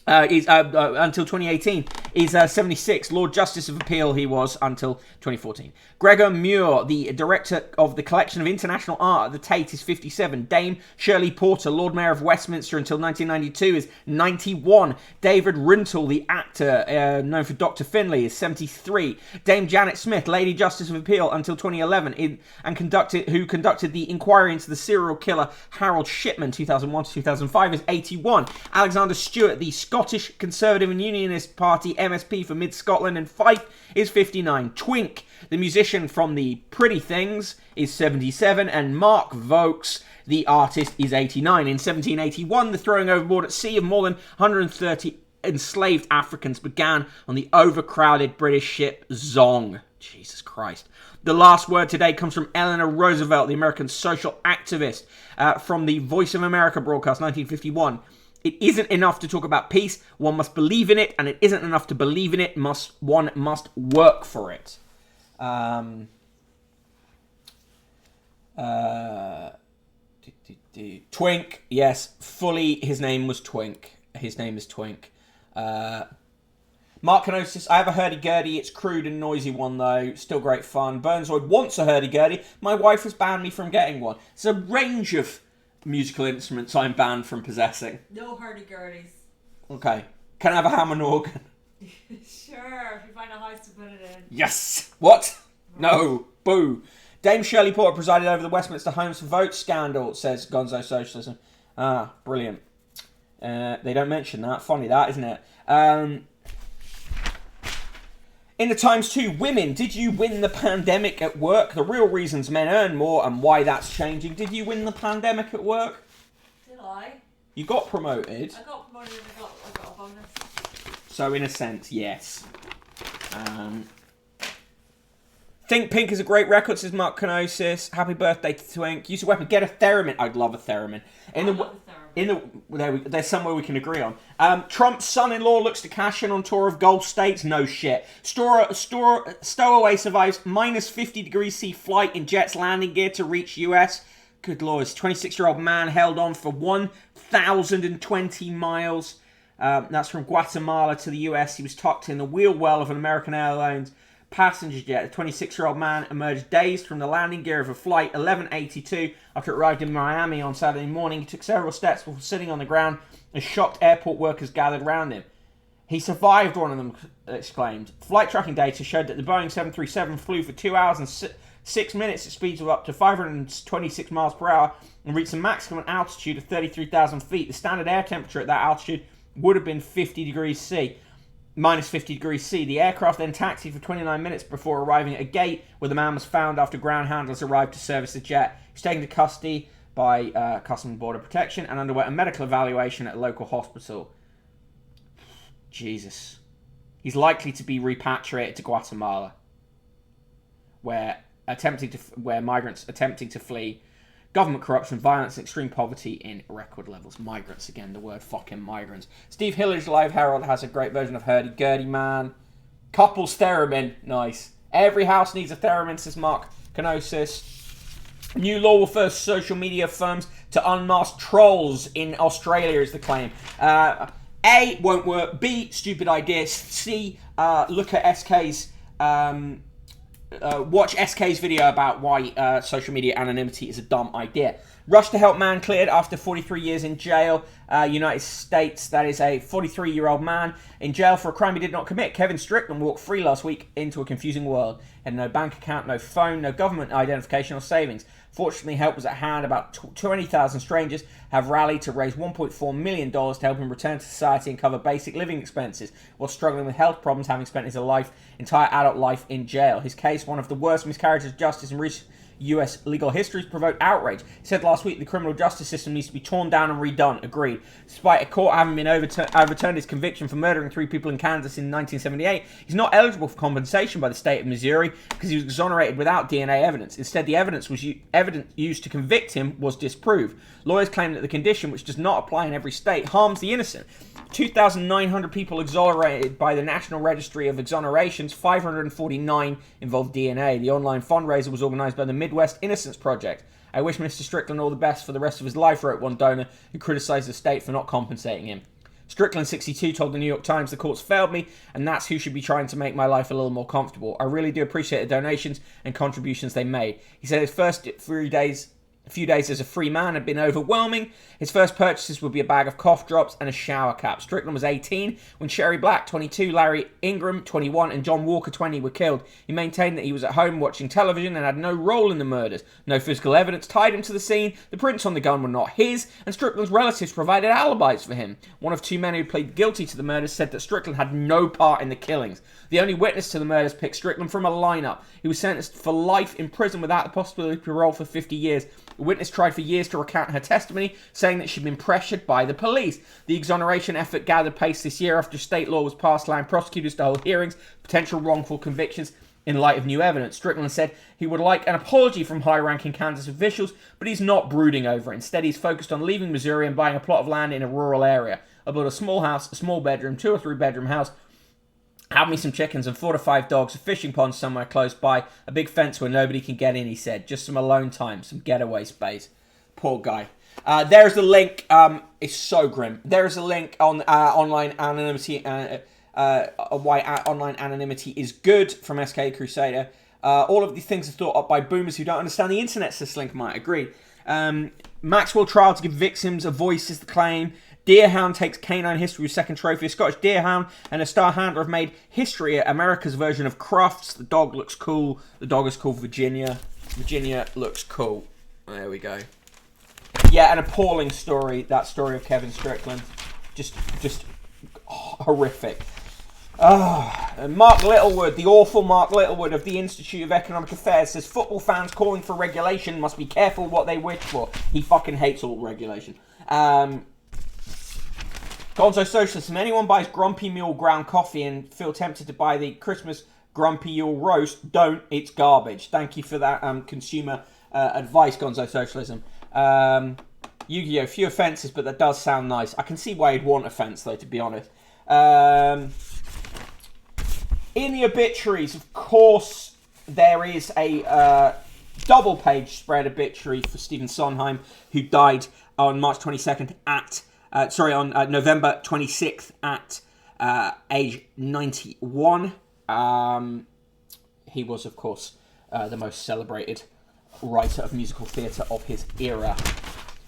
Until 2018, is 76. Lord Justice of Appeal he was until 2014. Gregor Muir, the director of the Collection of International Art at the Tate, is 57. Dame Shirley Porter, Lord Mayor of Westminster until 1992, is 91. David Rintoul, the actor known for Dr. Finlay, is 73. Dame Janet Smith, Lady Justice of Appeal until 2011, who conducted the inquiry into the serial killer Harold Shipman 2001 to 2005, is 81. Alexander Stewart, the Scottish Conservative and Unionist Party MSP for Mid Scotland and Fife, is 59. Twink, the musician from the Pretty Things, is 77, and Mark Vokes, the artist, is 89. In 1781, the throwing overboard at sea of more than 130 enslaved Africans began on the overcrowded British ship Zong. Jesus Christ. The last word today comes from Eleanor Roosevelt, the American social activist, from the Voice of America broadcast, 1951. It isn't enough to talk about peace. One must believe in it, and it isn't enough to believe in it. One must work for it. Twink, yes, fully. His name was Twink. His name is Twink. Mark Kenosis, I have a hurdy-gurdy. It's crude and noisy one, though. Still great fun. Burnzoid wants a hurdy-gurdy. My wife has banned me from getting one. It's a range of musical instruments I'm banned from possessing. No hurdy-gurdies. Okay. Can I have a Hammond organ? Sure, if you find a house to put it in. Yes! What? No. Boo. Dame Shirley Porter presided over the Westminster Homes for Votes scandal, says Gonzo Socialism. Ah, brilliant. They don't mention that. Funny that, isn't it? In the Times 2, women, did you win the pandemic at work? The real reasons men earn more and why that's changing. Did you win the pandemic at work? Did I? You got promoted. I got promoted and I got a bonus. So in a sense, yes. Think Pink is a great record, says Mark Kenosis. Happy birthday to Twink. Use a weapon. Get a theremin. I'd love a theremin. There's somewhere we can agree on. Trump's son-in-law looks to cash in on tour of Gulf states. No shit. Stowaway survives minus 50 degrees C flight in jet's landing gear to reach US. Good lord. 26-year-old man held on for 1,020 miles. That's from Guatemala to the US. He was tucked in the wheel well of an American Airlines passenger jet. The 26-year-old man emerged dazed from the landing gear of a flight 1182 after it arrived in Miami on Saturday morning. He took several steps before sitting on the ground as shocked airport workers gathered around him. He survived, one of them exclaimed. Flight tracking data showed that the Boeing 737 flew for 2 hours and 6 minutes at speeds of up to 526 miles per hour and reached a maximum altitude of 33,000 feet. The standard air temperature at that altitude would have been 50 degrees C. Minus 50 degrees C. The aircraft then taxied for 29 minutes before arriving at a gate where the man was found after ground handlers arrived to service the jet. He was taken to custody by Customs and Border Protection and underwent a medical evaluation at a local hospital. Jesus. He's likely to be repatriated to Guatemala, where migrants attempting to flee government corruption, violence, and extreme poverty in record levels. Migrants, again, the word fucking migrants. Steve Hiller's Live Herald has a great version of Hurdy Gurdy Man. Couples theremin. Nice. Every house needs a theremin, says Mark Kenosis. New law will force social media firms to unmask trolls in Australia, is the claim. A, won't work. B, stupid idea. C, look at SK's... watch SK's video about why social media anonymity is a dumb idea. Rush to help man cleared after 43 years in jail. United States, that is a 43-year-old man in jail for a crime he did not commit. Kevin Strickland walked free last week into a confusing world. Had no bank account, no phone, no government identification or savings. Fortunately, help was at hand. About 20,000 strangers have rallied to raise $1.4 million to help him return to society and cover basic living expenses while struggling with health problems, having spent his entire adult life in jail. His case, one of the worst miscarriages of justice in recent US legal history, provoked outrage. He said last week the criminal justice system needs to be torn down and redone. Agreed. Despite a court having been overturned his conviction for murdering 3 people in Kansas in 1978, he's not eligible for compensation by the state of Missouri because he was exonerated without DNA evidence. Instead, the evidence used to convict him was disproved. Lawyers claim that the condition, which does not apply in every state, harms the innocent. 2,900 people exonerated by the National Registry of Exonerations, 549 involved DNA. The online fundraiser was organised by the Midwest Innocence Project. I wish Mr. Strickland all the best for the rest of his life, wrote one donor who criticised the state for not compensating him. Strickland, 62, told the New York Times, the courts failed me, and that's who should be trying to make my life a little more comfortable. I really do appreciate the donations and contributions they made. He said his first few days as a free man had been overwhelming. His first purchases would be a bag of cough drops and a shower cap. Strickland was 18 when Sherry Black, 22, Larry Ingram, 21, and John Walker, 20, were killed. He maintained that he was at home watching television and had no role in the murders. No physical evidence tied him to the scene. The prints on the gun were not his, and Strickland's relatives provided alibis for him. One of two men who pleaded guilty to the murders said that Strickland had no part in the killings. The only witness to the murders picked Strickland from a lineup. He was sentenced for life in prison without the possibility of parole for 50 years. The witness tried for years to recount her testimony, saying that she'd been pressured by the police. The exoneration effort gathered pace this year after state law was passed allowing prosecutors to hold hearings, potential wrongful convictions in light of new evidence. Strickland said he would like an apology from high-ranking Kansas officials, but he's not brooding over it. Instead, he's focused on leaving Missouri and buying a plot of land in a rural area. I built a small house, a small bedroom, 2 or 3 bedroom house, have me some chickens and 4 to 5 dogs, a fishing pond somewhere close by, a big fence where nobody can get in, he said. Just some alone time, some getaway space. Poor guy. There's the link. It's so grim. There's a link on online anonymity. Why online anonymity is good from SK Crusader. All of these things are thought up by boomers who don't understand the internet, says Slinkmite. Agreed. Maxwell trial to give victims a voice is the claim. Deerhound takes canine history with second trophy. A Scottish Deerhound and a star handler have made history at America's version of Crufts. The dog looks cool. The dog is called Virginia. Virginia looks cool. There we go. Yeah, an appalling story. That story of Kevin Strickland. Just horrific. And Mark Littlewood, the awful Mark Littlewood of the Institute of Economic Affairs, says football fans calling for regulation must be careful what they wish for. He fucking hates all regulation. Gonzo Socialism. Anyone buys Grumpy Mule ground coffee and feel tempted to buy the Christmas Grumpy Mule roast, don't. It's garbage. Thank you for that consumer advice, Gonzo Socialism. Yu-Gi-Oh! Few offences, but that does sound nice. I can see why you'd want offence, though, to be honest. In the obituaries, of course, there is a double-page spread obituary for Stephen Sondheim, who died on March 22nd on November 26th at age 91. He was, of course, the most celebrated writer of musical theatre of his era.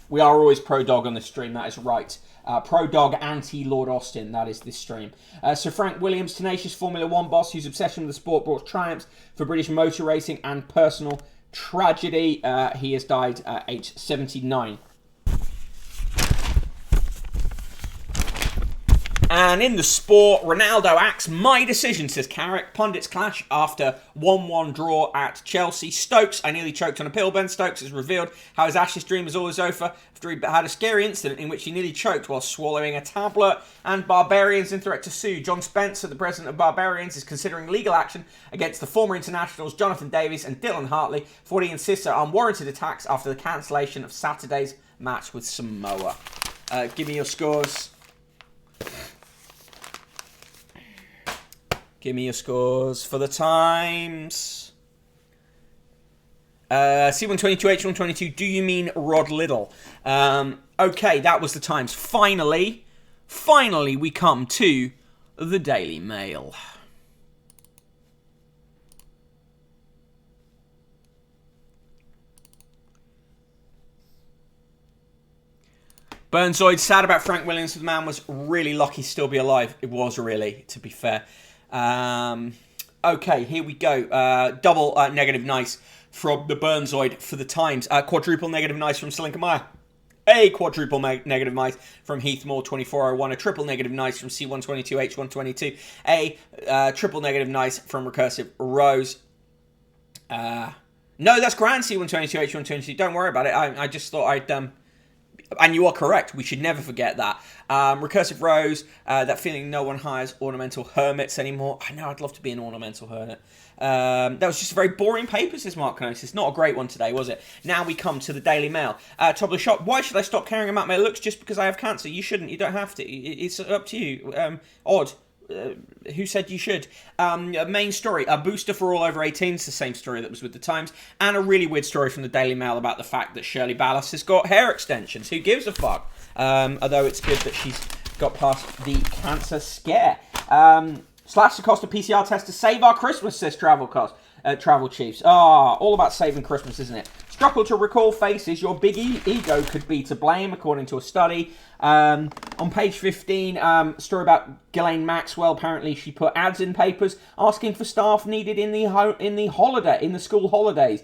We are always pro-dog on this stream, that is right. Pro-dog, anti-Lord Austin, that is this stream. Sir Frank Williams, tenacious Formula 1 boss whose obsession with the sport brought triumphs for British motor racing and personal tragedy. He has died at age 79. And in the sport, Ronaldo acts my decision, says Carrick. Pundits clash after 1-1 draw at Chelsea. Stokes, I nearly choked on a pill. Ben Stokes has revealed how his Ashes dream is always over after he had a scary incident in which he nearly choked while swallowing a tablet. And Barbarians in threat to sue. John Spencer, the president of Barbarians, is considering legal action against the former internationals Jonathan Davies and Dylan Hartley for what he insists are unwarranted attacks after the cancellation of Saturday's match with Samoa. Give me your scores. Give me your scores for the Times. C122, H122, do you mean Rod Liddle? Okay, that was the Times. Finally, we come to the Daily Mail. Burnzoid, sad about Frank Williams. The man was really lucky to still be alive. It was really, to be fair. Okay, here we go. Double negative nice from the Burnzoid for the Times. Quadruple negative nice from Selinka Meyer. A quadruple negative nice from Heathmore 2401. A triple negative nice from C122 H122. A triple negative nice from Recursive Rose. No, that's grand C122 H122. Don't worry about it. I just thought I'd and you are correct. We should never forget that. Recursive Rose, that feeling no one hires ornamental hermits anymore. I know, I'd love to be an ornamental hermit. That was just a very boring paper, says Mark Canosis. Not a great one today, was it? Now we come to the Daily Mail. Top of the shop. Why should I stop caring about my looks just because I have cancer? You shouldn't. You don't have to. It's up to you. Odd. Who said you should? Main story, a booster for all over 18s, the same story that was with the Times, and a really weird story from the Daily Mail about the fact that Shirley Ballas has got hair extensions. Who gives a fuck? Although it's good that she's got past the cancer scare. Slash the cost of PCR tests to save our Christmas, says Travel Chiefs. All about saving Christmas, isn't it? Struggle to recall faces. Your big ego could be to blame, according to a study. On page 15, story about Ghislaine Maxwell. Apparently, she put ads in papers asking for staff needed in the school holidays.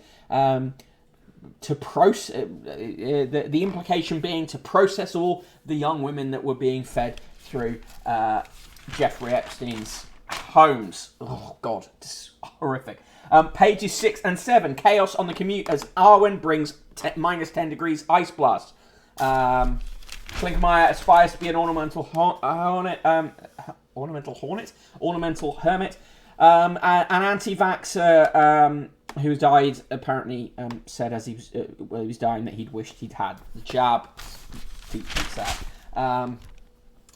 To process, the implication being to process all the young women that were being fed through Jeffrey Epstein's homes. Oh God, this is horrific. Pages 6 and 7. Chaos on the commute as Arwen brings minus 10 degrees ice blast. Klinkmeyer aspires to be an ornamental hermit. An anti-vaxxer who died apparently said as he was dying that he'd wished he'd had the jab. Deeply sad.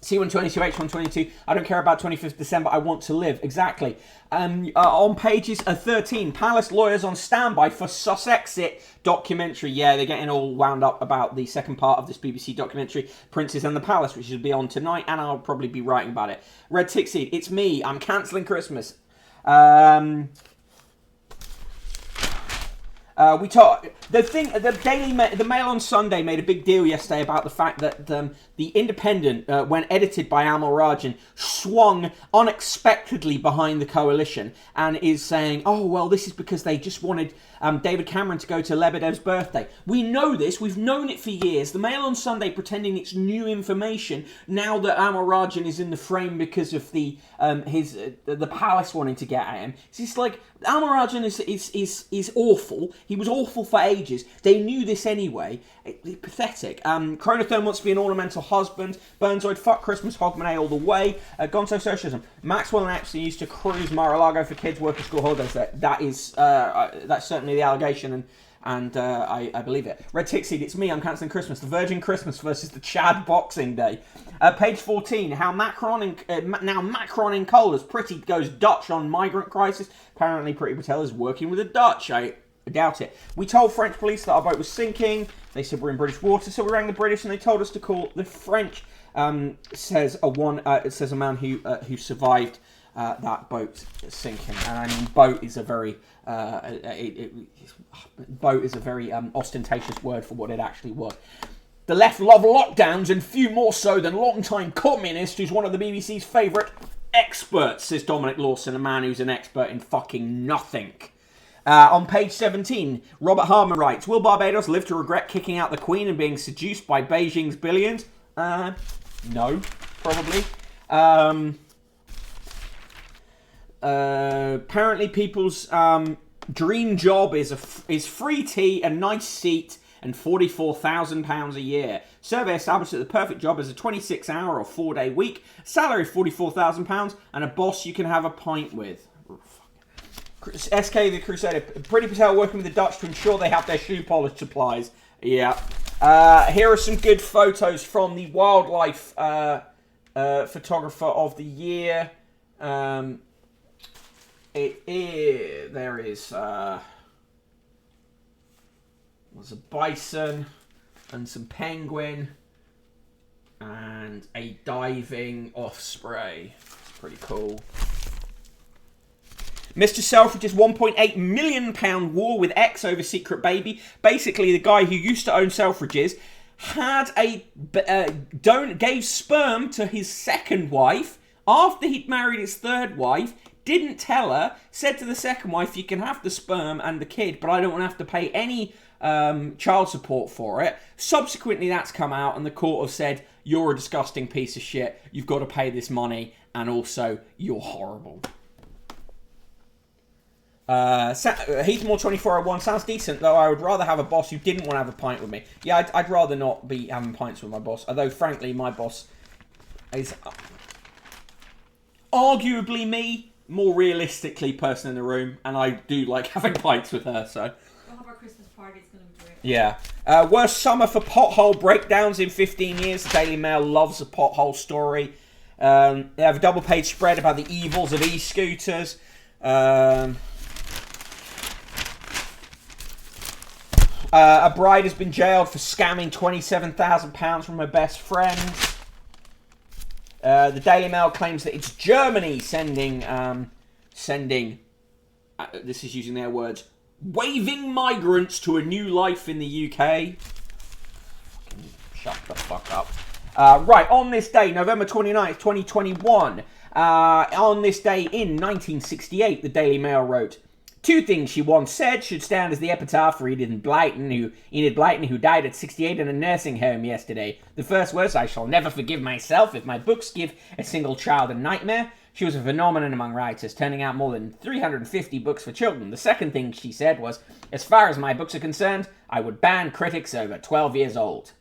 C122, H122, I don't care about 25th December, I want to live. Exactly. On pages 13, Palace lawyers on standby for Sussexit documentary. Yeah, they're getting all wound up about the second part of this BBC documentary, Princes and the Palace, which will be on tonight, and I'll probably be writing about it. Red Tick Seed, it's me, I'm cancelling Christmas. The Mail on Sunday made a big deal yesterday about the fact that the Independent, when edited by Amal Rajan, swung unexpectedly behind the coalition and is saying, oh, well, this is because they just wanted David Cameron to go to Lebedev's birthday. We know this. We've known it for years. The Mail on Sunday pretending it's new information now that Amal Rajan is in the frame because of the palace wanting to get at him. It's just like, Amal Rajan is awful. He was awful for ages. They knew this anyway. Pathetic. Chronotherm wants to be an ornamental husband. Burnzoid, fuck Christmas, Hogmanay all the way. Gonzo Socialism. Maxwell and Epstein used to cruise Mar-a-Lago for kids working school holidays. That's certainly the allegation, and I believe it. Red Tick Seed, it's me, I'm cancelling Christmas. The Virgin Christmas versus the Chad Boxing Day. Page 14, how Macron in colours. Pretty goes Dutch on migrant crisis. Apparently Pretty Patel is working with the Dutch. I doubt it. We told French police that our boat was sinking. They said we're in British water, so we rang the British and they told us to call the French. Says a man who survived that boat sinking. And I mean, boat is a very ostentatious word for what it actually was. The left love lockdowns, and few more so than long-time communist who's one of the BBC's favourite experts, says Dominic Lawson, a man who's an expert in fucking nothing. On page 17, Robert Harman writes, will Barbados live to regret kicking out the Queen and being seduced by Beijing's billions? No, probably. Apparently people's dream job is free tea, a nice seat, and £44,000 a year. Survey established that the perfect job is a 26-hour or 4-day week, salary of £44,000, and a boss you can have a pint with. SK the Crusader, Pretty Patel working with the Dutch to ensure they have their shoe polish supplies. Yeah. Here are some good photos from the wildlife photographer of the year. There is there's a bison and some penguin and a diving osprey. It's pretty cool. Mr. Selfridge's £1.8 million war with X over secret baby. Basically, the guy who used to own Selfridge's had gave sperm to his second wife after he'd married his third wife. Didn't tell her. Said to the second wife, "You can have the sperm and the kid, but I don't want to have to pay any child support for it." Subsequently, that's come out, and the court have said, "You're a disgusting piece of shit. You've got to pay this money, and also you're horrible." Heatmore 2401 sounds decent, though I would rather have a boss who didn't want to have a pint with me. Yeah, I'd rather not be having pints with my boss, although frankly my boss is arguably me, more realistically person in the room, and I do like having pints with her, so. We'll have our Christmas party, it's going to be great. Yeah. Worst summer for pothole breakdowns in 15 years. The Daily Mail loves a pothole story. They have a double page spread about the evils of e-scooters. A bride has been jailed for scamming £27,000 from her best friend. The Daily Mail claims that it's Germany sending, this is using their words, waving migrants to a new life in the UK. Shut the fuck up. Right, on this day, November 29th, 2021, on this day in 1968, the Daily Mail wrote, two things she once said should stand as the epitaph for Enid Blyton, who died at 68 in a nursing home yesterday. The first was, I shall never forgive myself if my books give a single child a nightmare. She was a phenomenon among writers, turning out more than 350 books for children. The second thing she said was, as far as my books are concerned, I would ban critics over 12 years old.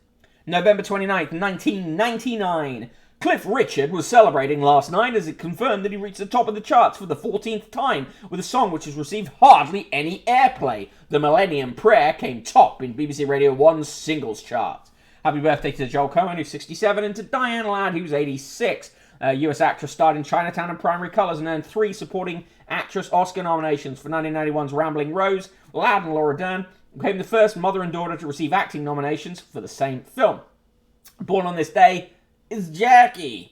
November 29th, 1999. Cliff Richard was celebrating last night as it confirmed that he reached the top of the charts for the 14th time with a song which has received hardly any airplay. The Millennium Prayer came top in BBC Radio 1's singles chart. Happy birthday to Joel Cohen, who's 67, and to Diane Ladd, who's 86. US actress starred in Chinatown and Primary Colours and earned 3 supporting actress Oscar nominations for 1991's Rambling Rose. Ladd and Laura Dern became the first mother and daughter to receive acting nominations for the same film. Born on this day is Jackie.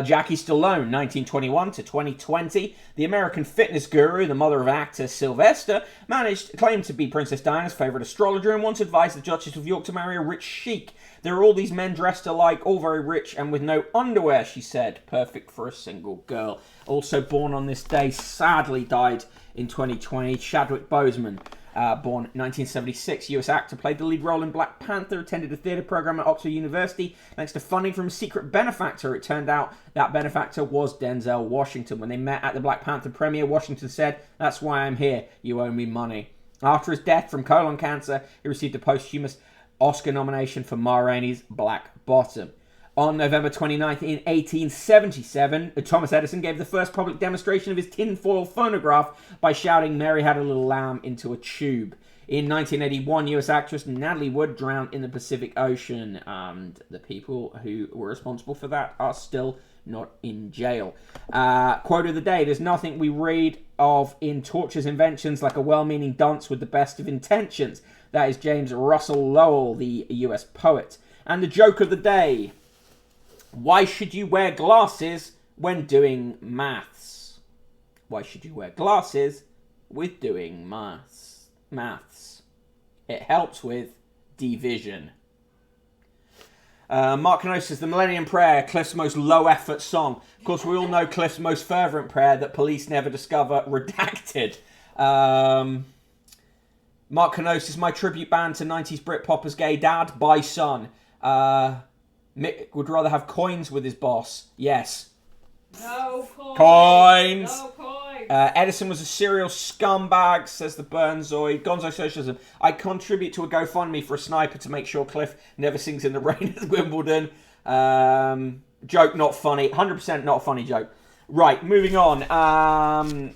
Jackie Stallone, 1921 to 2020. The American fitness guru, the mother of actor Sylvester, claimed to be Princess Diana's favourite astrologer and once advised the Duchess of York to marry a rich sheik. There are all these men dressed alike, all very rich and with no underwear, she said. Perfect for a single girl. Also born on this day, sadly died in 2020, Chadwick Boseman. Born 1976, US actor, played the lead role in Black Panther, attended a theatre program at Oxford University. Thanks to funding from a secret benefactor, it turned out that benefactor was Denzel Washington. When they met at the Black Panther premiere, Washington said, "That's why I'm here, you owe me money." After his death from colon cancer, he received a posthumous Oscar nomination for Ma Rainey's Black Bottom. On November 29th in 1877, Thomas Edison gave the first public demonstration of his tinfoil phonograph by shouting "Mary Had a Little Lamb" into a tube. In 1981, US actress Natalie Wood drowned in the Pacific Ocean, and the people who were responsible for that are still not in jail. Quote of the day, there's nothing we read of in Torture's inventions like a well-meaning dunce with the best of intentions. That is James Russell Lowell, the US poet. And the joke of the day, why should you wear glasses when doing maths? Why should you wear glasses with doing maths? It helps with division. Mark Cano says, the Millennium Prayer, Cliff's most low-effort song. Of course, we all know Cliff's most fervent prayer that police never discover, redacted. Mark Cano says, my tribute band to 90s Britpopper's gay dad, By Son. Mick would rather have coins with his boss. Yes. No coins. Coins. No coins. Edison was a serial scumbag, says the Burnzoid. Gonzo Socialism. I contribute to a GoFundMe for a sniper to make sure Cliff never sings in the rain at Wimbledon. Joke not funny. 100% not a funny joke. Right, moving on.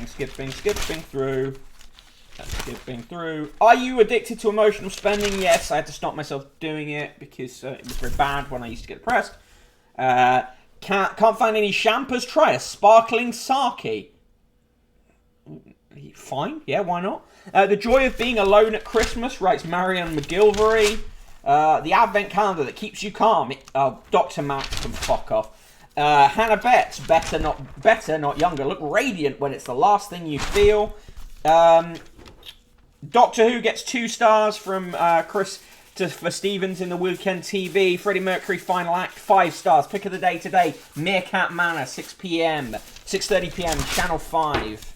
Skipping through. Skipping through. Are you addicted to emotional spending? Yes, I had to stop myself doing it because it was very bad when I used to get depressed. Can't find any champers? Try a sparkling sake. Fine, yeah, why not? The joy of being alone at Christmas, writes Marianne McGilvery. The advent calendar that keeps you calm. Dr. Matt can fuck off. Hannah Betts, better not younger. Look radiant when it's the last thing you feel. Doctor Who gets 2 stars from Chris for Stevens in the Weekend TV. Freddie Mercury Final Act, 5 stars. Pick of the day today, Meerkat Manor, 6:30 p.m. Channel 5.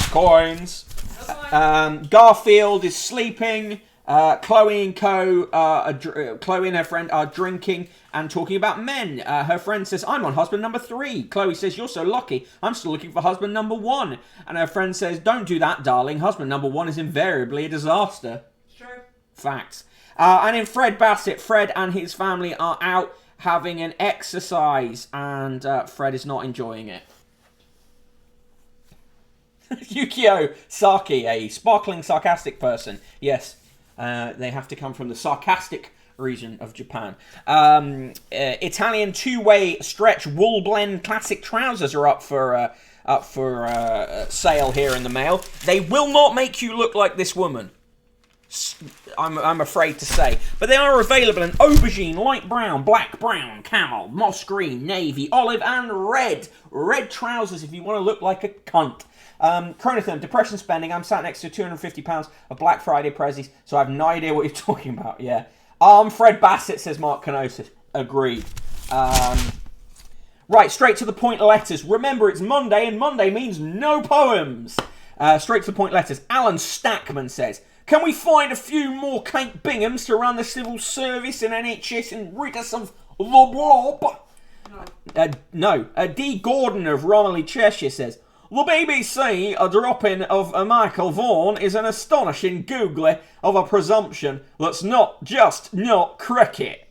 Coins. Garfield is sleeping. Chloe and Chloe and her friend are drinking and talking about men. Her friend says, I'm on husband number 3. Chloe says, you're so lucky. I'm still looking for husband number 1. And her friend says, don't do that, darling. Husband number 1 is invariably a disaster. Sure. Facts. And in Fred Bassett, Fred and his family are out having an exercise, and Fred is not enjoying it. Yukio Saki, a sparkling sarcastic person. Yes. They have to come from the sarcastic region of Japan. Italian 2-way stretch wool blend classic trousers are up for sale here in the mail. They will not make you look like this woman. I'm afraid to say. But they are available in aubergine, light brown, black, brown, camel, moss green, navy, olive, and red. Red trousers if you want to look like a cunt. Chronotherm, depression spending. I'm sat next to £250 of Black Friday prezzies, so I have no idea what you're talking about. Yeah. Fred Bassett, says Mark Canosis. Agreed. Right, straight to the point letters. Remember, it's Monday, and Monday means no poems. Straight to the point letters. Alan Stackman says, can we find a few more Kate Binghams to run the civil service and NHS and rid us of the blob? No. D. Gordon of Romilly, Cheshire says, the BBC, a drop-in of Michael Vaughan, is an astonishing googly of a presumption that's not cricket.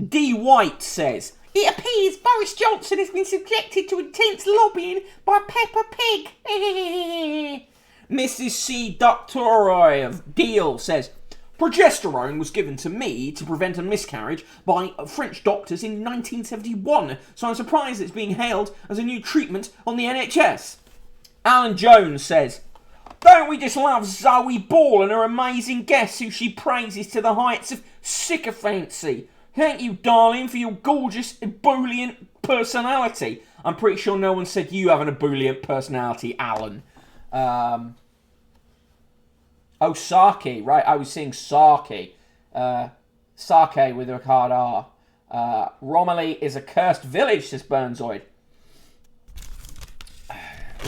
D. White says, it appears Boris Johnson has been subjected to intense lobbying by Peppa Pig. Mrs. C. Doctoroy of Deal says, progesterone was given to me to prevent a miscarriage by French doctors in 1971, so I'm surprised it's being hailed as a new treatment on the NHS. Alan Jones says, don't we just love Zoe Ball and her amazing guests who she praises to the heights of sycophancy? Thank you, darling, for your gorgeous, ebullient personality. I'm pretty sure no one said you have an ebullient personality, Alan. Sake, right? I was seeing Sake. Sake with a hard R. Romilly is a cursed village, says Burnzoid.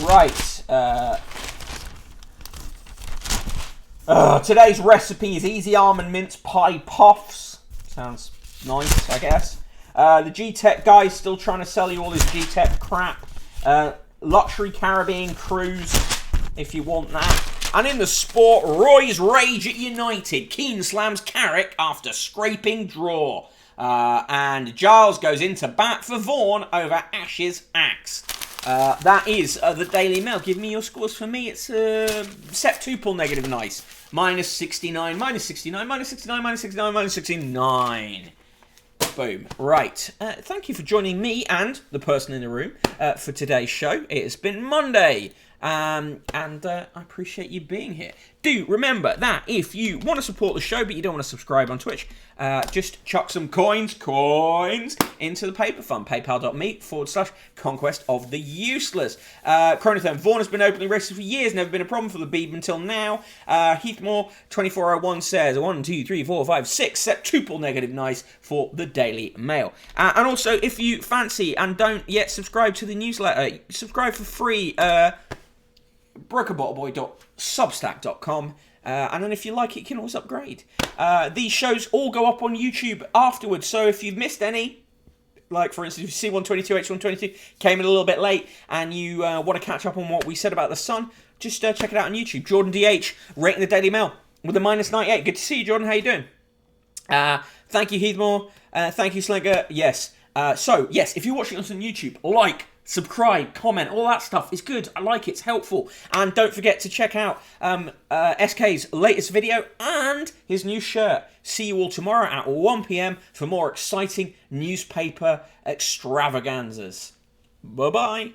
Right. Today's recipe is easy almond mince pie puffs. Sounds nice, I guess. The G-Tech guy's still trying to sell you all this G-Tech crap. Luxury Caribbean cruise, if you want that. And in the sport, Roy's rage at United. Keane slams Carrick after scraping draw. And Giles goes into bat for Vaughan over Ash's axe. That is the Daily Mail. Give me your scores for me. It's Sep Tupel negative nice. Minus 69, minus 69, minus 69, minus 69, minus 69. Boom. Right. Thank you for joining me and the person in the room for today's show. It has been Monday. And I appreciate you being here. Do remember that if you want to support the show but you don't want to subscribe on Twitch, just chuck some coins into the paper fund. PayPal.me/conquest of the useless. Chronotherm, Vaughan has been openly racist for years, never been a problem for the Beeb until now. Heathmore 2401 says 1, 2, 3, 4, 5, 6 septuple negative nice for the Daily Mail. And also, if you fancy and don't yet subscribe to the newsletter, subscribe for free. brokenbottleboy.substack.com, and then if you like it, you can always upgrade. These shows all go up on YouTube afterwards, so if you've missed any, like for instance, C122, H122 came in a little bit late, and you want to catch up on what we said about the sun, just check it out on YouTube. Jordan DH, rating the Daily Mail with a minus 98. Good to see you, Jordan. How you doing? Thank you, Heathmore. Thank you, Slinker. Yes. So, yes, if you're watching us on YouTube, like, subscribe, comment, all that stuff is good. I like it, it's helpful. And don't forget to check out SK's latest video and his new shirt. See you all tomorrow at 1 PM for more exciting newspaper extravaganzas. Bye-bye.